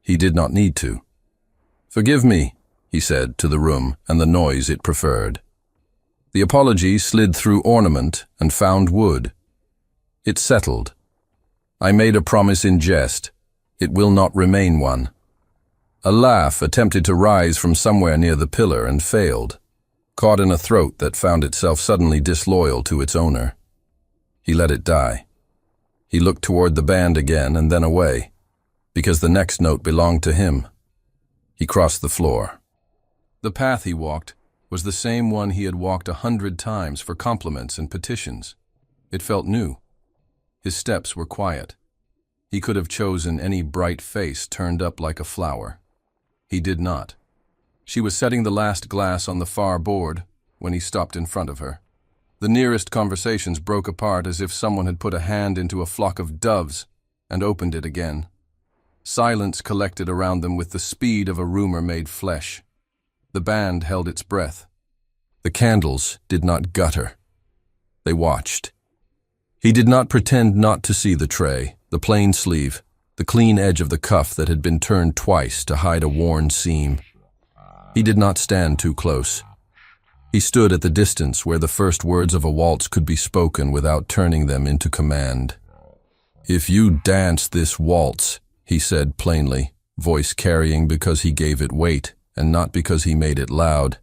He did not need to. "Forgive me," he said to the room and the noise it preferred. The apology slid through ornament and found wood. It settled. "I made a promise in jest. It will not remain one." A laugh attempted to rise from somewhere near the pillar and failed, caught in a throat that found itself suddenly disloyal to its owner. He let it die. He looked toward the band again and then away, because the next note belonged to him. He crossed the floor. The path he walked was the same one he had walked 100 times for compliments and petitions. It felt new. His steps were quiet. He could have chosen any bright face turned up like a flower. He did not. She was setting the last glass on the far board when he stopped in front of her. The nearest conversations broke apart as if someone had put a hand into a flock of doves and opened it again. Silence collected around them with the speed of a rumor made flesh. The band held its breath. The candles did not gutter. They watched. He did not pretend not to see the tray, the plain sleeve, the clean edge of the cuff that had been turned twice to hide a worn seam. He did not stand too close. He stood at the distance where the first words of a waltz could be spoken without turning them into command. "If you dance this waltz," he said plainly, voice carrying because he gave it weight and not because he made it loud,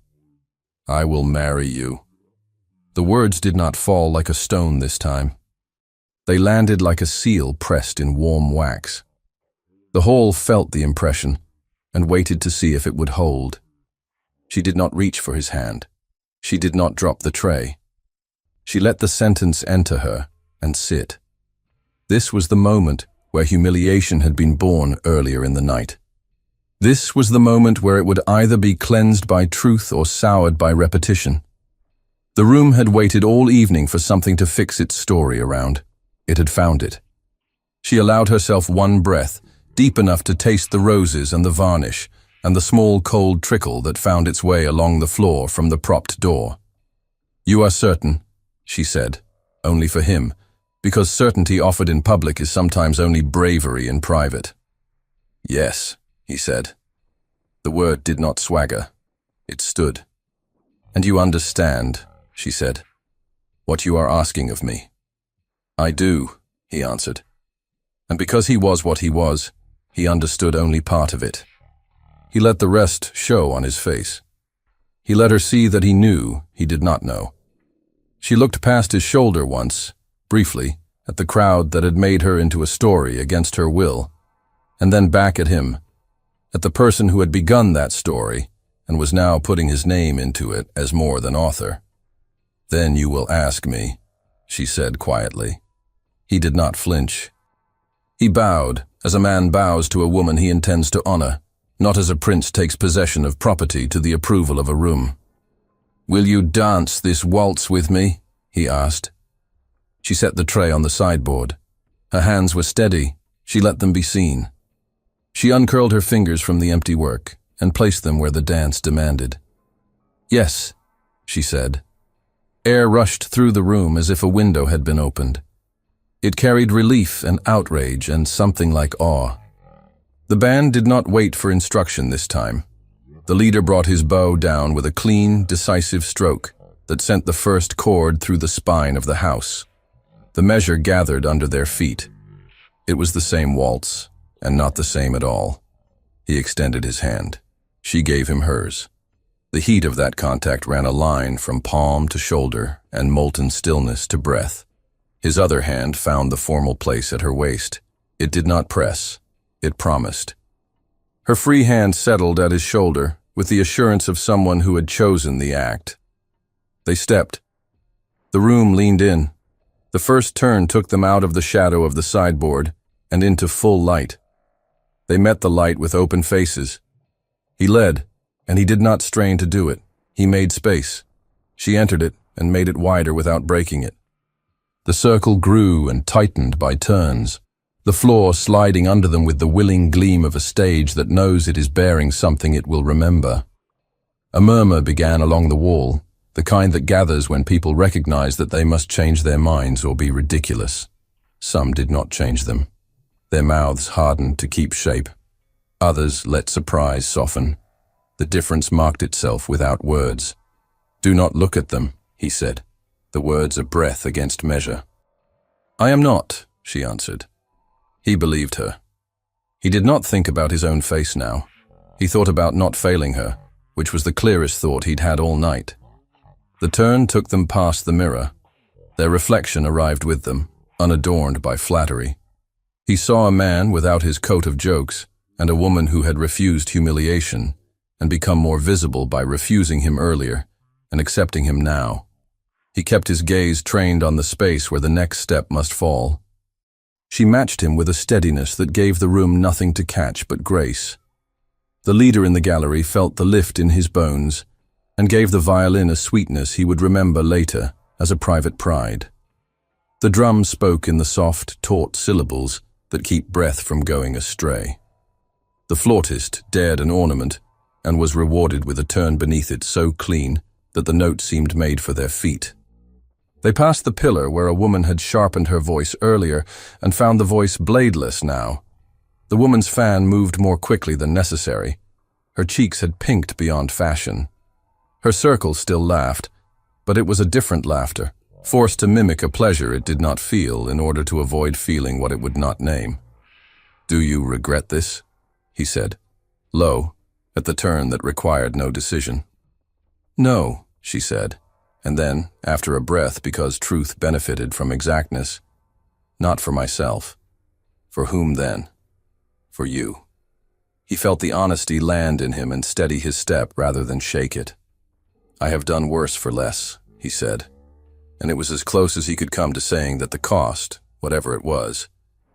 "I will marry you." The words did not fall like a stone this time. They landed like a seal pressed in warm wax. The hall felt the impression and waited to see if it would hold. She did not reach for his hand. She did not drop the tray. She let the sentence enter her and sit. This was the moment where humiliation had been born earlier in the night. This was the moment where it would either be cleansed by truth or soured by repetition. The room had waited all evening for something to fix its story around. It had found it. She allowed herself one breath, deep enough to taste the roses and the varnish, and the small cold trickle that found its way along the floor from the propped door. "You are certain," she said, only for him, because certainty offered in public is sometimes only bravery in private. "Yes," he said. The word did not swagger. It stood. "And you understand," she said, "what you are asking of me." "I do," he answered. And because he was what he was, he understood only part of it. He let the rest show on his face. He let her see that he knew he did not know. She looked past his shoulder once, briefly, at the crowd that had made her into a story against her will, and then back at him, at the person who had begun that story and was now putting his name into it as more than author. "Then you will ask me," she said quietly. He did not flinch. He bowed, as a man bows to a woman he intends to honor, not as a prince takes possession of property to the approval of a room. "Will you dance this waltz with me?" he asked. She set the tray on the sideboard. Her hands were steady. She let them be seen. She uncurled her fingers from the empty work and placed them where the dance demanded. "Yes," she said. Air rushed through the room as if a window had been opened. It carried relief and outrage and something like awe. The band did not wait for instruction this time. The leader brought his bow down with a clean, decisive stroke that sent the first chord through the spine of the house. The measure gathered under their feet. It was the same waltz, and not the same at all. He extended his hand. She gave him hers. The heat of that contact ran a line from palm to shoulder and molten stillness to breath. His other hand found the formal place at her waist. It did not press. It promised. Her free hand settled at his shoulder with the assurance of someone who had chosen the act. They stepped. The room leaned in. The first turn took them out of the shadow of the sideboard and into full light. They met the light with open faces. He led, and he did not strain to do it. He made space. She entered it and made it wider without breaking it. The circle grew and tightened by turns, the floor sliding under them with the willing gleam of a stage that knows it is bearing something it will remember. A murmur began along the wall, the kind that gathers when people recognize that they must change their minds or be ridiculous. Some did not change them. Their mouths hardened to keep shape. Others let surprise soften. The difference marked itself without words. "Do not look at them," he said, the words a breath against measure. "I am not," she answered. He believed her. He did not think about his own face now. He thought about not failing her, which was the clearest thought he'd had all night. The turn took them past the mirror. Their reflection arrived with them, unadorned by flattery. He saw a man without his coat of jokes, and a woman who had refused humiliation, and become more visible by refusing him earlier, and accepting him now. He kept his gaze trained on the space where the next step must fall. She matched him with a steadiness that gave the room nothing to catch but grace. The leader in the gallery felt the lift in his bones, and gave the violin a sweetness he would remember later as a private pride. The drum spoke in the soft, taut syllables that keep breath from going astray. The flautist dared an ornament, and was rewarded with a turn beneath it so clean that the note seemed made for their feet. They passed the pillar where a woman had sharpened her voice earlier and found the voice bladeless now. The woman's fan moved more quickly than necessary. Her cheeks had pinked beyond fashion. Her circle still laughed, but it was a different laughter, forced to mimic a pleasure it did not feel in order to avoid feeling what it would not name. "Do you regret this?" he said, low, at the turn that required no decision. "No," she said, and then, after a breath because truth benefited from exactness, "Not for myself." "For whom then?" "For you." He felt the honesty land in him and steady his step rather than shake it. "I have done worse for less," he said, and it was as close as he could come to saying that the cost, whatever it was,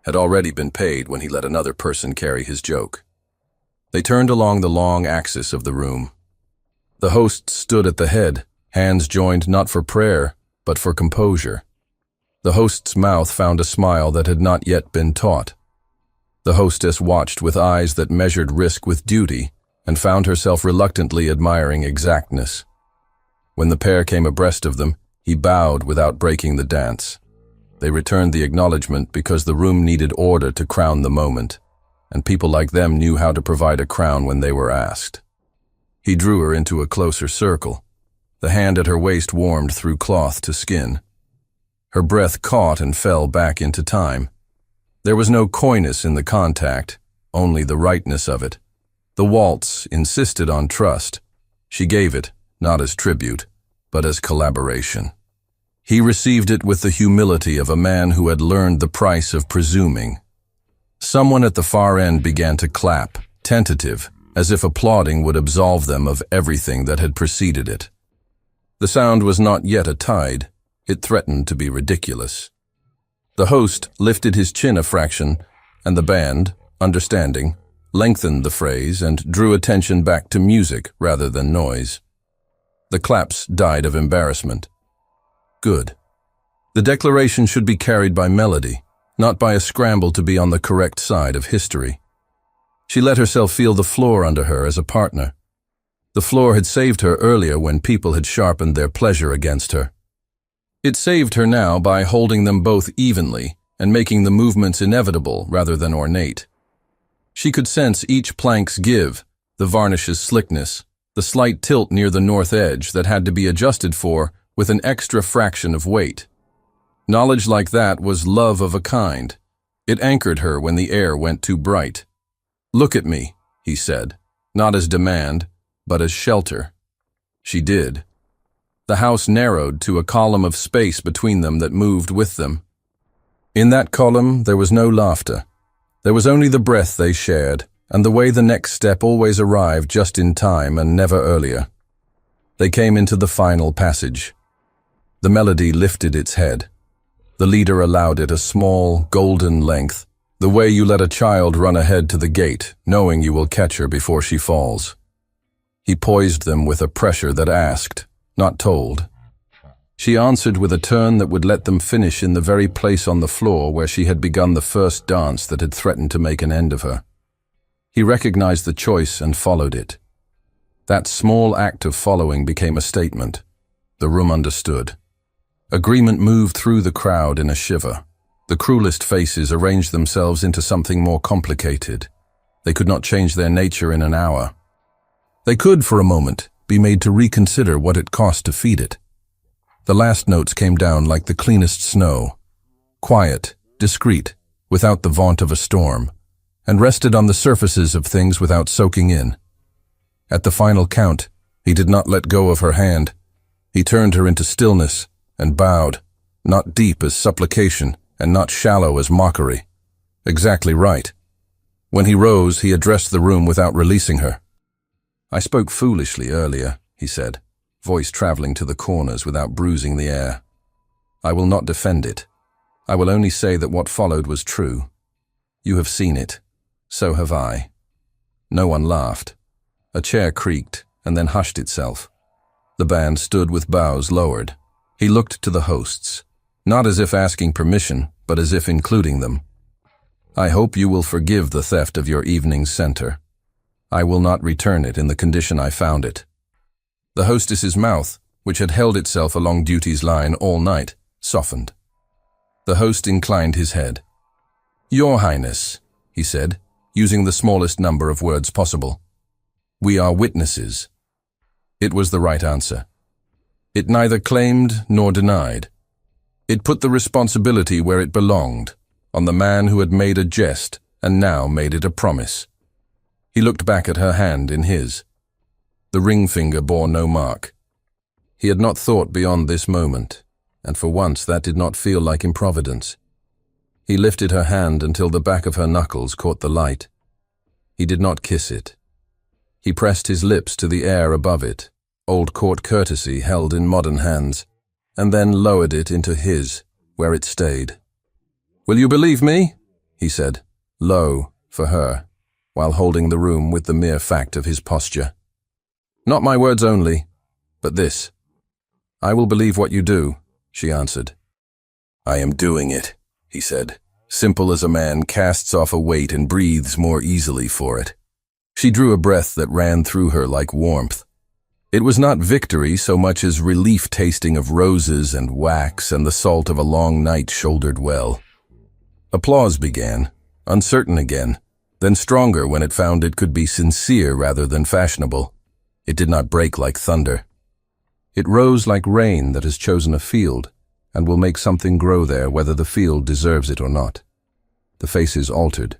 had already been paid when he let another person carry his joke. They turned along the long axis of the room. The host stood at the head, hands joined not for prayer, but for composure. The host's mouth found a smile that had not yet been taught. The hostess watched with eyes that measured risk with duty and found herself reluctantly admiring exactness. When the pair came abreast of them, he bowed without breaking the dance. They returned the acknowledgement because the room needed order to crown the moment, and people like them knew how to provide a crown when they were asked. He drew her into a closer circle. The hand at her waist warmed through cloth to skin. Her breath caught and fell back into time. There was no coyness in the contact, only the rightness of it. The waltz insisted on trust. She gave it, not as tribute, but as collaboration. He received it with the humility of a man who had learned the price of presuming. Someone at the far end began to clap, tentative, as if applauding would absolve them of everything that had preceded it. The sound was not yet a tide. It threatened to be ridiculous. The host lifted his chin a fraction, and the band, understanding, lengthened the phrase and drew attention back to music rather than noise. The claps died of embarrassment. Good. The declaration should be carried by melody, not by a scramble to be on the correct side of history. She let herself feel the floor under her as a partner. The floor had saved her earlier when people had sharpened their pleasure against her. It saved her now by holding them both evenly and making the movements inevitable rather than ornate. She could sense each plank's give, the varnish's slickness, the slight tilt near the north edge that had to be adjusted for with an extra fraction of weight. Knowledge like that was love of a kind. It anchored her when the air went too bright. "Look at me," he said, not as demand, but as shelter. She did. The house narrowed to a column of space between them that moved with them. In that column there was no laughter. There was only the breath they shared, and the way the next step always arrived just in time and never earlier. They came into the final passage. The melody lifted its head. The leader allowed it a small, golden length, the way you let a child run ahead to the gate, knowing you will catch her before she falls. He poised them with a pressure that asked, not told. She answered with a turn that would let them finish in the very place on the floor where she had begun the first dance that had threatened to make an end of her. He recognized the choice and followed it. That small act of following became a statement. The room understood. Agreement moved through the crowd in a shiver. The cruelest faces arranged themselves into something more complicated. They could not change their nature in an hour. They could, for a moment, be made to reconsider what it cost to feed it. The last notes came down like the cleanest snow, quiet, discreet, without the vaunt of a storm, and rested on the surfaces of things without soaking in. At the final count, he did not let go of her hand. He turned her into stillness and bowed, not deep as supplication and not shallow as mockery. Exactly right. When he rose, he addressed the room without releasing her. "I spoke foolishly earlier," he said, voice traveling to the corners without bruising the air. "I will not defend it. I will only say that what followed was true. You have seen it. So have I." No one laughed. A chair creaked and then hushed itself. The band stood with bows lowered. He looked to the hosts, not as if asking permission, but as if including them. "I hope you will forgive the theft of your evening's center. I will not return it in the condition I found it." The hostess's mouth, which had held itself along duty's line all night, softened. The host inclined his head. "Your Highness," he said, using the smallest number of words possible. "We are witnesses." It was the right answer. It neither claimed nor denied. It put the responsibility where it belonged, on the man who had made a jest and now made it a promise. He looked back at her hand in his. The ring finger bore no mark. He had not thought beyond this moment, and for once that did not feel like improvidence. He lifted her hand until the back of her knuckles caught the light. He did not kiss it. He pressed his lips to the air above it, old court courtesy held in modern hands, and then lowered it into his, where it stayed. "Will you believe me?" he said, low, for her, while holding the room with the mere fact of his posture. "Not my words only, but this." "I will believe what you do," she answered. "I am doing it," he said, simple as a man casts off a weight and breathes more easily for it. She drew a breath that ran through her like warmth. It was not victory so much as relief tasting of roses and wax and the salt of a long night shouldered well. Applause began, uncertain again, then stronger when it found it could be sincere rather than fashionable. It did not break like thunder. It rose like rain that has chosen a field and will make something grow there whether the field deserves it or not. The faces altered.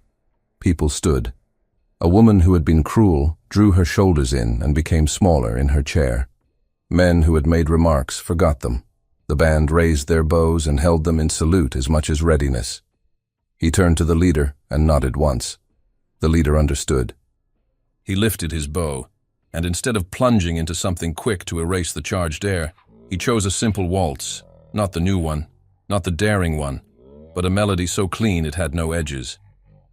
People stood. A woman who had been cruel drew her shoulders in and became smaller in her chair. Men who had made remarks forgot them. The band raised their bows and held them in salute as much as readiness. He turned to the leader and nodded once. The leader understood. He lifted his bow, and instead of plunging into something quick to erase the charged air, he chose a simple waltz, not the new one, not the daring one, but a melody so clean it had no edges.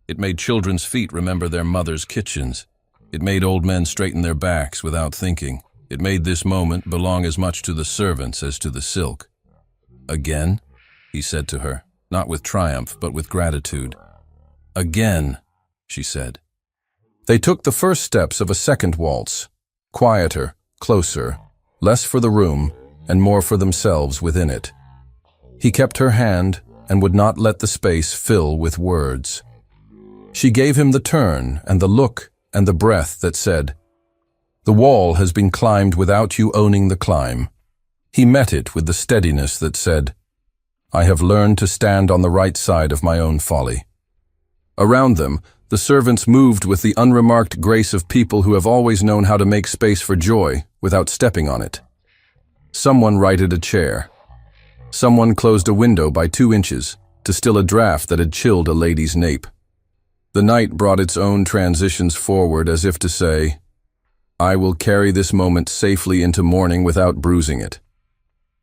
It made children's feet remember their mother's kitchens. It made old men straighten their backs without thinking. It made this moment belong as much to the servants as to the silk. "Again?" he said to her, not with triumph, but with gratitude. "Again," she said. They took the first steps of a second waltz, quieter, closer, less for the room and more for themselves within it. He kept her hand and would not let the space fill with words. She gave him the turn and the look and the breath that said, "The wall has been climbed without you owning the climb." He met it with the steadiness that said, "I have learned to stand on the right side of my own folly." Around them, the servants moved with the unremarked grace of people who have always known how to make space for joy without stepping on it. Someone righted a chair. Someone closed a window by 2 inches to still a draft that had chilled a lady's nape. The night brought its own transitions forward as if to say, "I will carry this moment safely into morning without bruising it."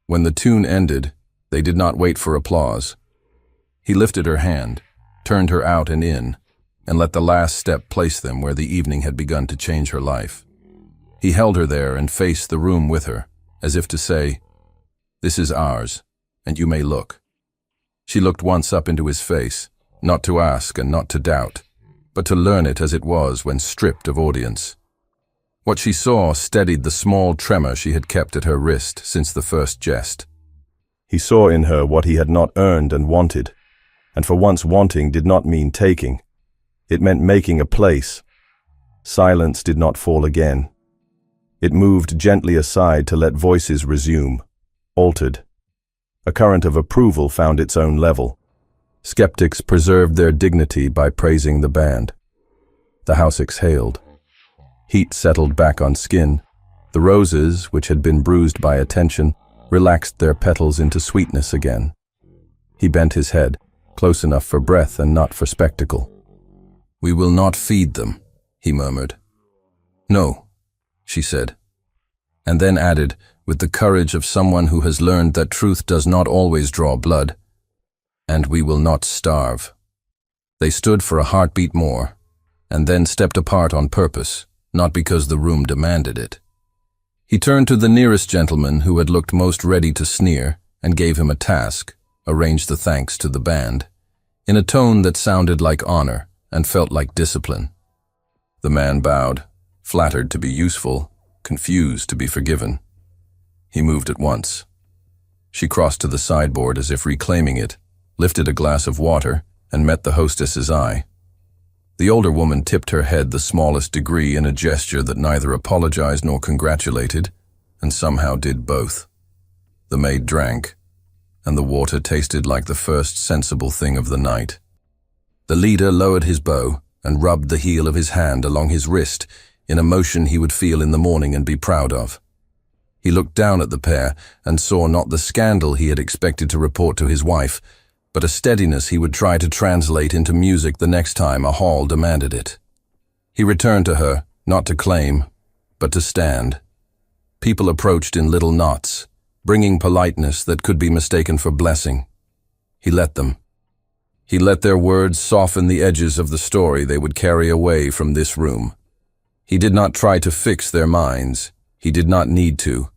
When the tune ended, they did not wait for applause. He lifted her hand, turned her out and in, and let the last step place them where the evening had begun to change her life. He held her there and faced the room with her, as if to say, "This is ours, and you may look." She looked once up into his face, not to ask and not to doubt, but to learn it as it was when stripped of audience. What she saw steadied the small tremor she had kept at her wrist since the first jest. He saw in her what he had not earned and wanted, and for once wanting did not mean taking. It meant making a place. Silence did not fall again. It moved gently aside to let voices resume, altered. A current of approval found its own level. Skeptics preserved their dignity by praising the band. The house exhaled. Heat settled back on skin. The roses, which had been bruised by attention, relaxed their petals into sweetness again. He bent his head, close enough for breath and not for spectacle. "We will not feed them," he murmured. "No," she said, and then added, with the courage of someone who has learned that truth does not always draw blood, "And we will not starve." They stood for a heartbeat more, and then stepped apart on purpose, not because the room demanded it. He turned to the nearest gentleman who had looked most ready to sneer, and gave him a task, arranged the thanks to the band, in a tone that sounded like honor and felt like discipline. The man bowed, flattered to be useful, confused to be forgiven. He moved at once. She crossed to the sideboard as if reclaiming it, lifted a glass of water, and met the hostess's eye. The older woman tipped her head the smallest degree in a gesture that neither apologized nor congratulated, and somehow did both. The maid drank, and the water tasted like the first sensible thing of the night. The leader lowered his bow and rubbed the heel of his hand along his wrist in a motion he would feel in the morning and be proud of. He looked down at the pair and saw not the scandal he had expected to report to his wife, but a steadiness he would try to translate into music the next time a hall demanded it. He returned to her, not to claim, but to stand. People approached in little knots, bringing politeness that could be mistaken for blessing. He let them. He let their words soften the edges of the story they would carry away from this room. He did not try to fix their minds. He did not need to.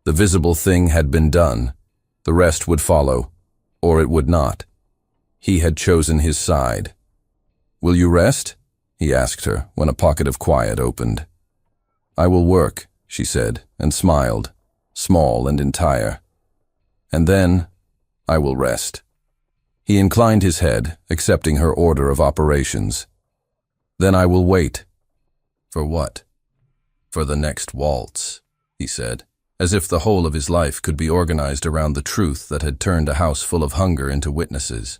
The visible thing had been done. The rest would follow, or it would not. He had chosen his side. "Will you rest?" he asked her when a pocket of quiet opened. "I will work," she said, and smiled, small and entire. "And then I will rest." He inclined his head, accepting her order of operations. "Then I will wait." "For what?" "For the next waltz," he said, as if the whole of his life could be organized around the truth that had turned a house full of hunger into witnesses.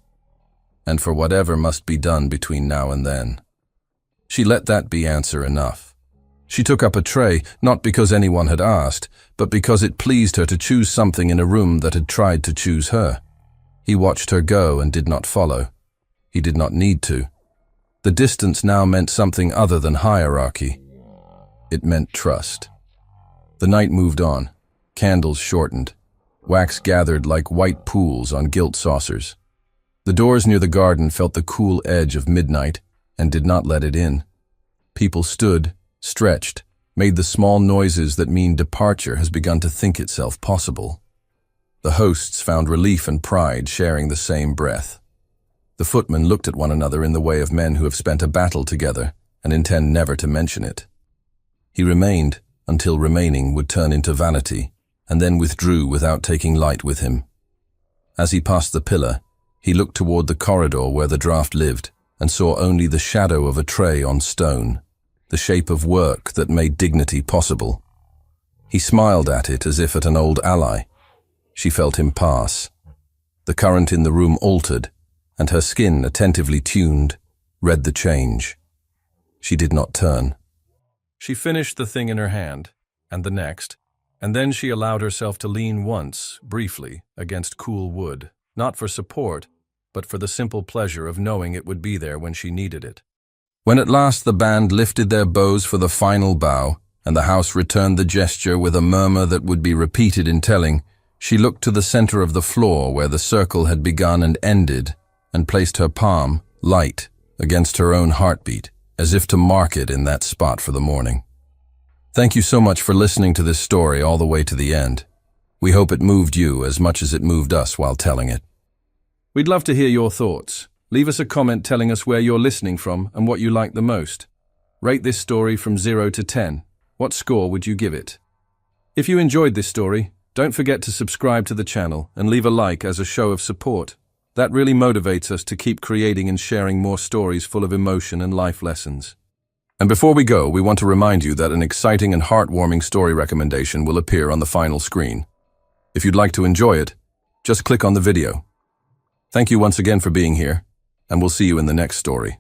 "And for whatever must be done between now and then." She let that be answer enough. She took up a tray, not because anyone had asked, but because it pleased her to choose something in a room that had tried to choose her. He watched her go and did not follow. He did not need to. The distance now meant something other than hierarchy. It meant trust. The night moved on. Candles shortened. Wax gathered like white pools on gilt saucers. The doors near the garden felt the cool edge of midnight and did not let it in. People stood, stretched, made the small noises that mean departure has begun to think itself possible. The hosts found relief and pride sharing the same breath. The footmen looked at one another in the way of men who have spent a battle together and intend never to mention it. He remained until remaining would turn into vanity, and then withdrew without taking light with him. As he passed the pillar, he looked toward the corridor where the draft lived and saw only the shadow of a tray on stone, the shape of work that made dignity possible. He smiled at it as if at an old ally. She felt him pass. The current in the room altered, and her skin, attentively tuned, read the change. She did not turn. She finished the thing in her hand, and the next, and then she allowed herself to lean once, briefly, against cool wood, not for support, but for the simple pleasure of knowing it would be there when she needed it. When at last the band lifted their bows for the final bow, and the house returned the gesture with a murmur that would be repeated in telling, she looked to the center of the floor where the circle had begun and ended, and placed her palm, light, against her own heartbeat, as if to mark it in that spot for the morning. Thank you so much for listening to this story all the way to the end. We hope it moved you as much as it moved us while telling it. We'd love to hear your thoughts. Leave us a comment telling us where you're listening from and what you like the most. Rate this story from 0 to 10. What score would you give it? If you enjoyed this story, don't forget to subscribe to the channel and leave a like as a show of support. That really motivates us to keep creating and sharing more stories full of emotion and life lessons. And before we go, we want to remind you that an exciting and heartwarming story recommendation will appear on the final screen. If you'd like to enjoy it, just click on the video. Thank you once again for being here, and we'll see you in the next story.